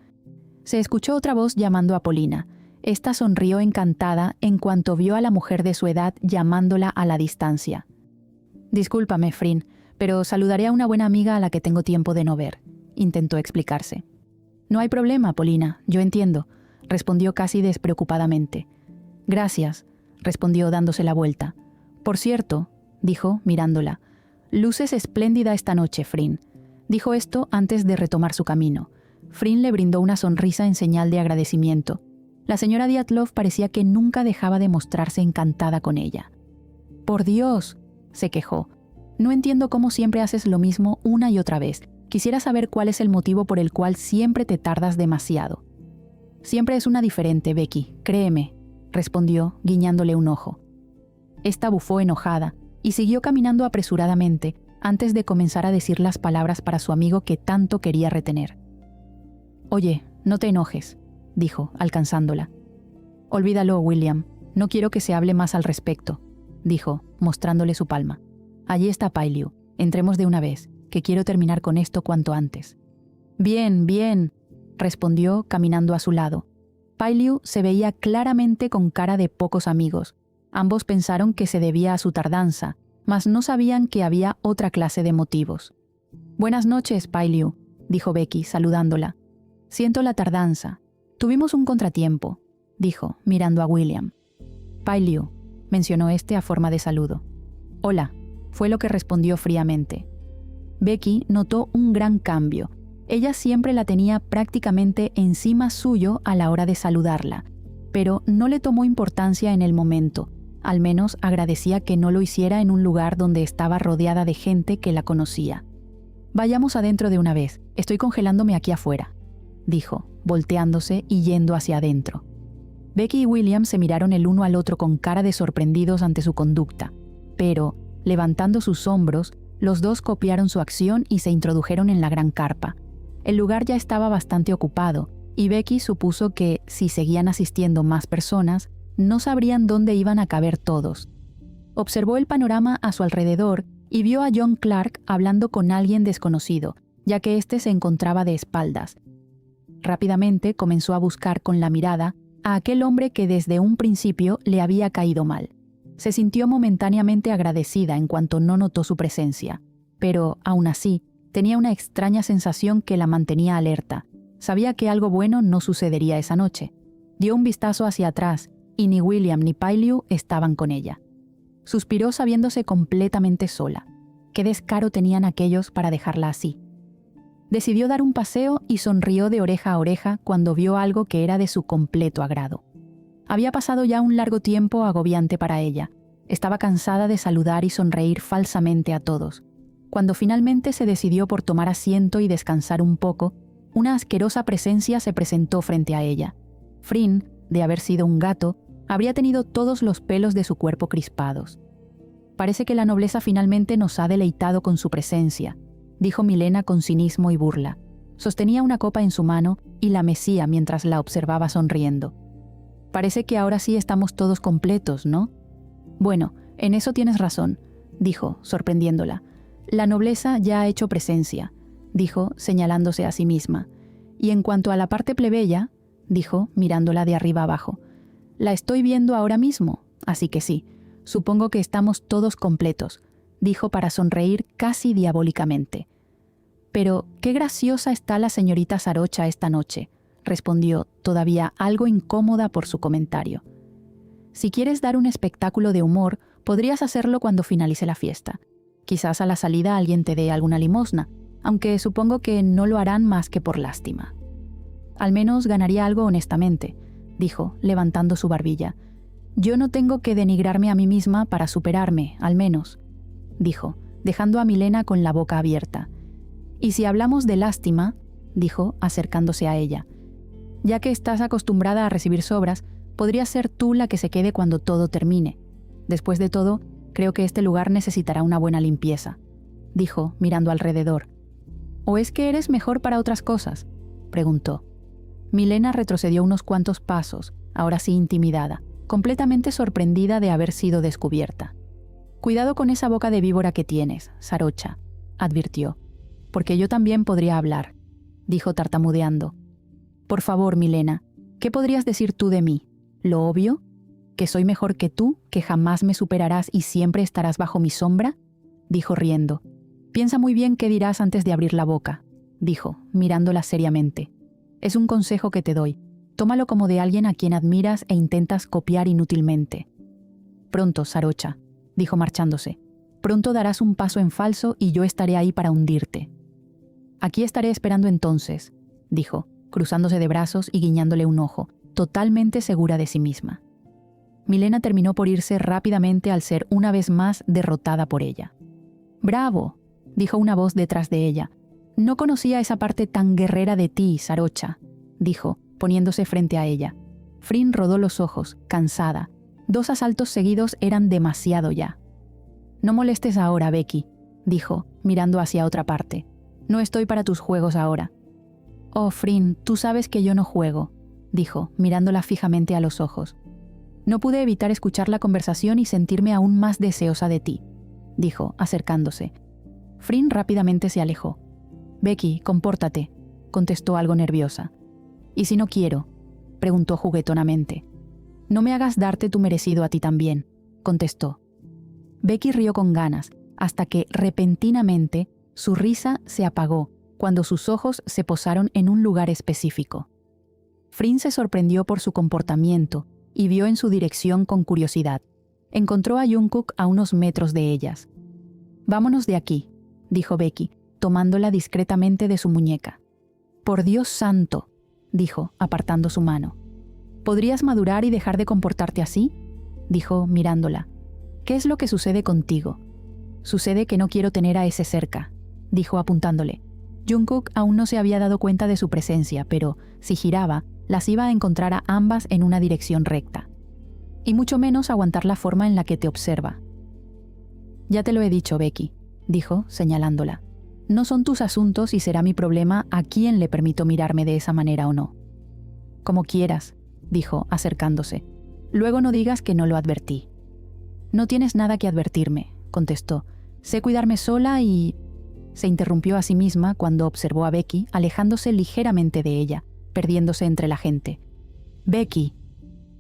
Se escuchó otra voz llamando a Polina. Esta sonrió encantada en cuanto vio a la mujer de su edad llamándola a la distancia. «Discúlpame, Frin, pero saludaré a una buena amiga a la que tengo tiempo de no ver», intentó explicarse. «No hay problema, Polina, yo entiendo», respondió casi despreocupadamente. «Gracias», respondió dándose la vuelta. «Por cierto», dijo, mirándola, «luces espléndida esta noche, Frin». Dijo esto antes de retomar su camino. Frin le brindó una sonrisa en señal de agradecimiento. La señora Dyatlov parecía que nunca dejaba de mostrarse encantada con ella. «¡Por Dios!», se quejó. «No entiendo cómo siempre haces lo mismo una y otra vez. Quisiera saber cuál es el motivo por el cual siempre te tardas demasiado». «Siempre es una diferente, Becky, créeme», respondió, guiñándole un ojo. Esta bufó enojada y siguió caminando apresuradamente antes de comenzar a decir las palabras para su amigo que tanto quería retener. «Oye, no te enojes», dijo, alcanzándola. «Olvídalo, William, no quiero que se hable más al respecto», dijo, mostrándole su palma. «Allí está Pailiu, entremos de una vez, que quiero terminar con esto cuanto antes». «Bien, bien», respondió, caminando a su lado. Pailiu se veía claramente con cara de pocos amigos. Ambos pensaron que se debía a su tardanza, mas no sabían que había otra clase de motivos. «Buenas noches, Pailiu», dijo Becky, saludándola. «Siento la tardanza. Tuvimos un contratiempo», dijo, mirando a William. «Pailiu», mencionó este a forma de saludo. «Hola», fue lo que respondió fríamente. Becky notó un gran cambio. Ella siempre la tenía prácticamente encima suyo a la hora de saludarla, pero no le tomó importancia en el momento. Al menos agradecía que no lo hiciera en un lugar donde estaba rodeada de gente que la conocía. «Vayamos adentro de una vez, estoy congelándome aquí afuera», dijo, volteándose y yendo hacia adentro. Becky y William se miraron el uno al otro con cara de sorprendidos ante su conducta, pero, levantando sus hombros, los dos copiaron su acción y se introdujeron en la gran carpa. El lugar ya estaba bastante ocupado, y Becky supuso que, si seguían asistiendo más personas, no sabrían dónde iban a caber todos. Observó el panorama a su alrededor y vio a John Clark hablando con alguien desconocido, ya que éste se encontraba de espaldas. Rápidamente comenzó a buscar con la mirada a aquel hombre que desde un principio le había caído mal. Se sintió momentáneamente agradecida en cuanto no notó su presencia, pero, aún así, tenía una extraña sensación que la mantenía alerta. Sabía que algo bueno no sucedería esa noche. Dio un vistazo hacia atrás, y ni William ni Pailiu estaban con ella. Suspiró sabiéndose completamente sola. Qué descaro tenían aquellos para dejarla así. Decidió dar un paseo y sonrió de oreja a oreja cuando vio algo que era de su completo agrado. Había pasado ya un largo tiempo agobiante para ella. Estaba cansada de saludar y sonreír falsamente a todos. Cuando finalmente se decidió por tomar asiento y descansar un poco, una asquerosa presencia se presentó frente a ella. Frin, de haber sido un gato, habría tenido todos los pelos de su cuerpo crispados. «Parece que la nobleza finalmente nos ha deleitado con su presencia», dijo Milena con cinismo y burla. Sostenía una copa en su mano y la mecía mientras la observaba sonriendo. «Parece que ahora sí estamos todos completos, ¿no?» «Bueno, en eso tienes razón», dijo, sorprendiéndola. «La nobleza ya ha hecho presencia», dijo, señalándose a sí misma. «Y en cuanto a la parte plebeya», dijo, mirándola de arriba abajo, «la estoy viendo ahora mismo, así que sí, supongo que estamos todos completos», dijo para sonreír casi diabólicamente. «Pero qué graciosa está la señorita Sarocha esta noche», respondió, todavía algo incómoda por su comentario. «Si quieres dar un espectáculo de humor, podrías hacerlo cuando finalice la fiesta. Quizás a la salida alguien te dé alguna limosna, aunque supongo que no lo harán más que por lástima». «Al menos ganaría algo honestamente», dijo, levantando su barbilla. «Yo no tengo que denigrarme a mí misma para superarme, al menos», dijo, dejando a Milena con la boca abierta. «Y si hablamos de lástima», dijo, acercándose a ella, «ya que estás acostumbrada a recibir sobras, podrías ser tú la que se quede cuando todo termine. Después de todo, creo que este lugar necesitará una buena limpieza», dijo, mirando alrededor. «¿O es que eres mejor para otras cosas?», preguntó. Milena retrocedió unos cuantos pasos, ahora sí intimidada, completamente sorprendida de haber sido descubierta. «Cuidado con esa boca de víbora que tienes, Sarocha», advirtió, «porque yo también podría hablar», dijo tartamudeando. «Por favor, Milena, ¿qué podrías decir tú de mí? ¿Lo obvio? ¿Que soy mejor que tú, que jamás me superarás y siempre estarás bajo mi sombra?», dijo riendo. «Piensa muy bien qué dirás antes de abrir la boca», dijo, mirándola seriamente. «Es un consejo que te doy. Tómalo como de alguien a quien admiras e intentas copiar inútilmente». «Pronto, Sarocha», dijo marchándose. «Pronto darás un paso en falso y yo estaré ahí para hundirte». «Aquí estaré esperando entonces», dijo, cruzándose de brazos y guiñándole un ojo, totalmente segura de sí misma. Milena terminó por irse rápidamente al ser una vez más derrotada por ella. «¡Bravo!», dijo una voz detrás de ella. «No conocía esa parte tan guerrera de ti, Sarocha», dijo, poniéndose frente a ella. Frin rodó los ojos, cansada. 2 asaltos seguidos eran demasiado ya. «No molestes ahora, Becky», dijo, mirando hacia otra parte. «No estoy para tus juegos ahora». «Oh, Frin, tú sabes que yo no juego», dijo, mirándola fijamente a los ojos. «No pude evitar escuchar la conversación y sentirme aún más deseosa de ti», dijo, acercándose. Frin rápidamente se alejó. «Becky, compórtate», contestó algo nerviosa. «¿Y si no quiero?», preguntó juguetonamente. «No me hagas darte tu merecido a ti también», contestó. Becky rió con ganas, hasta que, repentinamente, su risa se apagó cuando sus ojos se posaron en un lugar específico. Frin se sorprendió por su comportamiento y vio en su dirección con curiosidad. Encontró a Jungkook a unos metros de ellas. «Vámonos de aquí», dijo Becky, tomándola discretamente de su muñeca. «Por Dios santo», dijo, apartando su mano. «¿Podrías madurar y dejar de comportarte así?», dijo, mirándola. «¿Qué es lo que sucede contigo?». «Sucede que no quiero tener a ese cerca», dijo apuntándole. Jungkook aún no se había dado cuenta de su presencia, pero, si giraba, las iba a encontrar a ambas en una dirección recta. Y mucho menos aguantar la forma en la que te observa. «Ya te lo he dicho, Becky», dijo, señalándola. «No son tus asuntos y será mi problema a quién le permito mirarme de esa manera o no». «Como quieras», dijo, acercándose. «Luego no digas que no lo advertí». «No tienes nada que advertirme», contestó. «Sé cuidarme sola y...». Se interrumpió a sí misma cuando observó a Becky alejándose ligeramente de ella, perdiéndose entre la gente. «Becky»,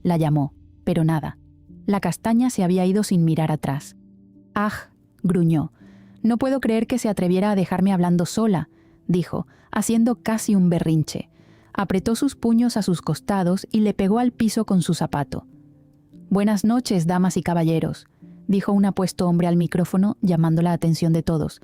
la llamó, pero nada. La castaña se había ido sin mirar atrás. «Ah», gruñó. «No puedo creer que se atreviera a dejarme hablando sola», dijo, haciendo casi un berrinche. Apretó sus puños a sus costados y le pegó al piso con su zapato. «Buenas noches, damas y caballeros», dijo un apuesto hombre al micrófono, llamando la atención de todos.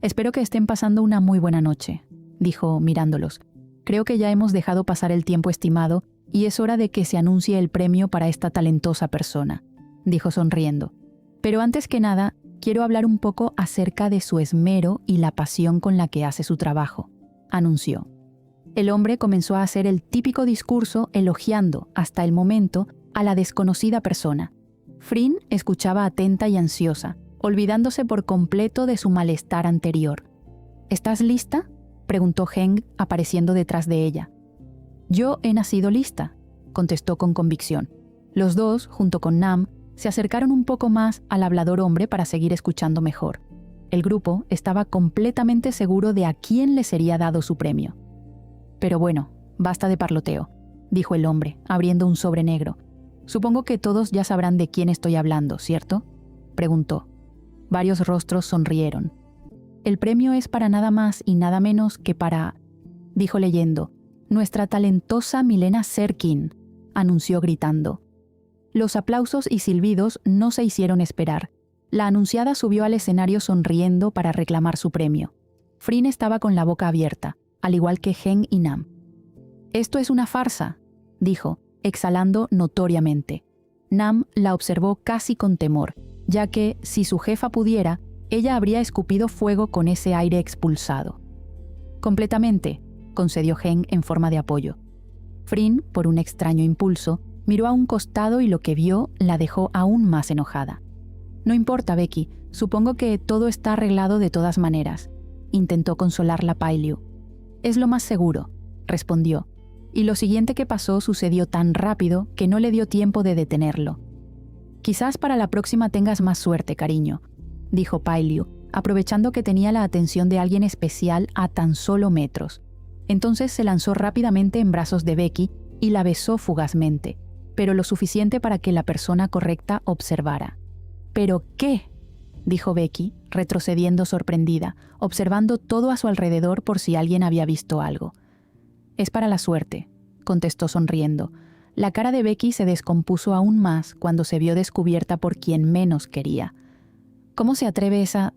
«Espero que estén pasando una muy buena noche», dijo, mirándolos. «Creo que ya hemos dejado pasar el tiempo estimado y es hora de que se anuncie el premio para esta talentosa persona», dijo sonriendo. «Pero antes que nada, quiero hablar un poco acerca de su esmero y la pasión con la que hace su trabajo», anunció. El hombre comenzó a hacer el típico discurso elogiando, hasta el momento, a la desconocida persona. Frin escuchaba atenta y ansiosa, olvidándose por completo de su malestar anterior. «¿Estás lista?», preguntó Heng, apareciendo detrás de ella. «Yo he nacido lista», contestó con convicción. Los dos, junto con Nam, se acercaron un poco más al hablador hombre para seguir escuchando mejor. El grupo estaba completamente seguro de a quién le sería dado su premio. «Pero bueno, basta de parloteo», dijo el hombre, abriendo un sobre negro. «Supongo que todos ya sabrán de quién estoy hablando, ¿cierto?», preguntó. Varios rostros sonrieron. «El premio es para nada más y nada menos que para», dijo leyendo, «nuestra talentosa Milena Serkin», anunció gritando. Los aplausos y silbidos no se hicieron esperar. La anunciada subió al escenario sonriendo para reclamar su premio. Frin estaba con la boca abierta, al igual que Heng y Nam. «Esto es una farsa», dijo, exhalando notoriamente. Nam la observó casi con temor, ya que, si su jefa pudiera, ella habría escupido fuego con ese aire expulsado. «Completamente», concedió Heng en forma de apoyo. Frin, por un extraño impulso, miró a un costado y lo que vio la dejó aún más enojada. «No importa, Becky, supongo que todo está arreglado de todas maneras», intentó consolarla Pailiu. «Es lo más seguro», respondió, y lo siguiente que pasó sucedió tan rápido que no le dio tiempo de detenerlo. «Quizás para la próxima tengas más suerte, cariño», dijo Pailiu, aprovechando que tenía la atención de alguien especial a tan solo metros. Entonces se lanzó rápidamente en brazos de Becky y la besó fugazmente, pero lo suficiente para que la persona correcta observara. «¿Pero qué?», dijo Becky, retrocediendo sorprendida, observando todo a su alrededor por si alguien había visto algo. «Es para la suerte», contestó sonriendo. La cara de Becky se descompuso aún más cuando se vio descubierta por quien menos quería. «¿Cómo se atreve esa?»,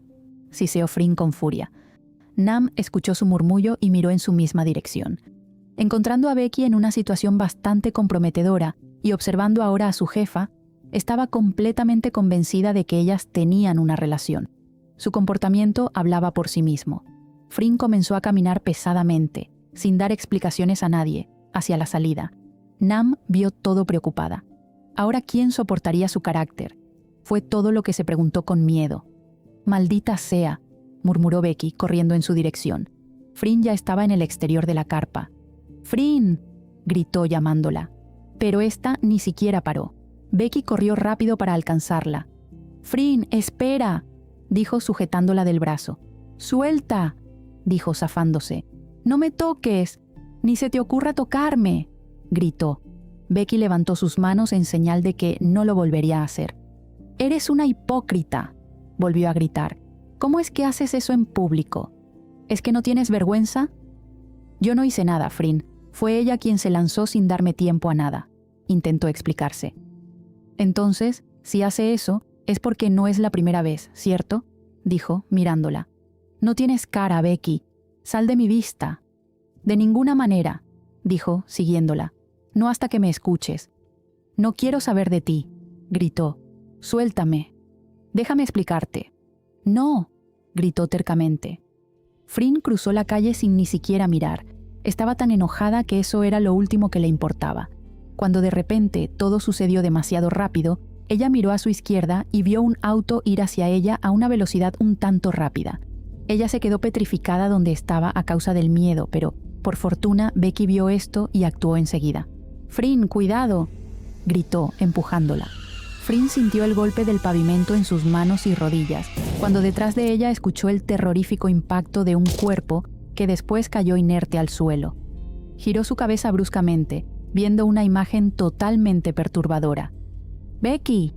siseó Frin con furia. Nam escuchó su murmullo y miró en su misma dirección. Encontrando a Becky en una situación bastante comprometedora y observando ahora a su jefa, estaba completamente convencida de que ellas tenían una relación. Su comportamiento hablaba por sí mismo. Fryn comenzó a caminar pesadamente, sin dar explicaciones a nadie, hacia la salida. Nam vio todo preocupada. Ahora, ¿quién soportaría su carácter? Fue todo lo que se preguntó con miedo. «Maldita sea», murmuró Becky, corriendo en su dirección. Fryn ya estaba en el exterior de la carpa. «¡Fryn!», gritó llamándola. Pero ésta ni siquiera paró. Becky corrió rápido para alcanzarla. «¡Fryn, espera!», dijo sujetándola del brazo. «¡Suelta!», dijo zafándose. «¡No me toques! ¡Ni se te ocurra tocarme!», gritó. Becky levantó sus manos en señal de que no lo volvería a hacer. «Eres una hipócrita», volvió a gritar. «¿Cómo es que haces eso en público? ¿Es que no tienes vergüenza?». «Yo no hice nada, Fryn. Fue ella quien se lanzó sin darme tiempo a nada», intentó explicarse. «Entonces, si hace eso, es porque no es la primera vez, ¿cierto?», dijo, mirándola. «No tienes cara, Becky. Sal de mi vista». «De ninguna manera», dijo, siguiéndola. «No hasta que me escuches». «No quiero saber de ti», gritó. «Suéltame. Déjame explicarte». «No», gritó tercamente. Fryn cruzó la calle sin ni siquiera mirar. Estaba tan enojada que eso era lo último que le importaba. Cuando de repente todo sucedió demasiado rápido, ella miró a su izquierda y vio un auto ir hacia ella a una velocidad un tanto rápida. Ella se quedó petrificada donde estaba a causa del miedo, pero, por fortuna, Becky vio esto y actuó enseguida. «Fryn, cuidado», gritó, empujándola. Fryn sintió el golpe del pavimento en sus manos y rodillas, cuando detrás de ella escuchó el terrorífico impacto de un cuerpo que después cayó inerte al suelo. Giró su cabeza bruscamente, viendo una imagen totalmente perturbadora. «¡Becky!»,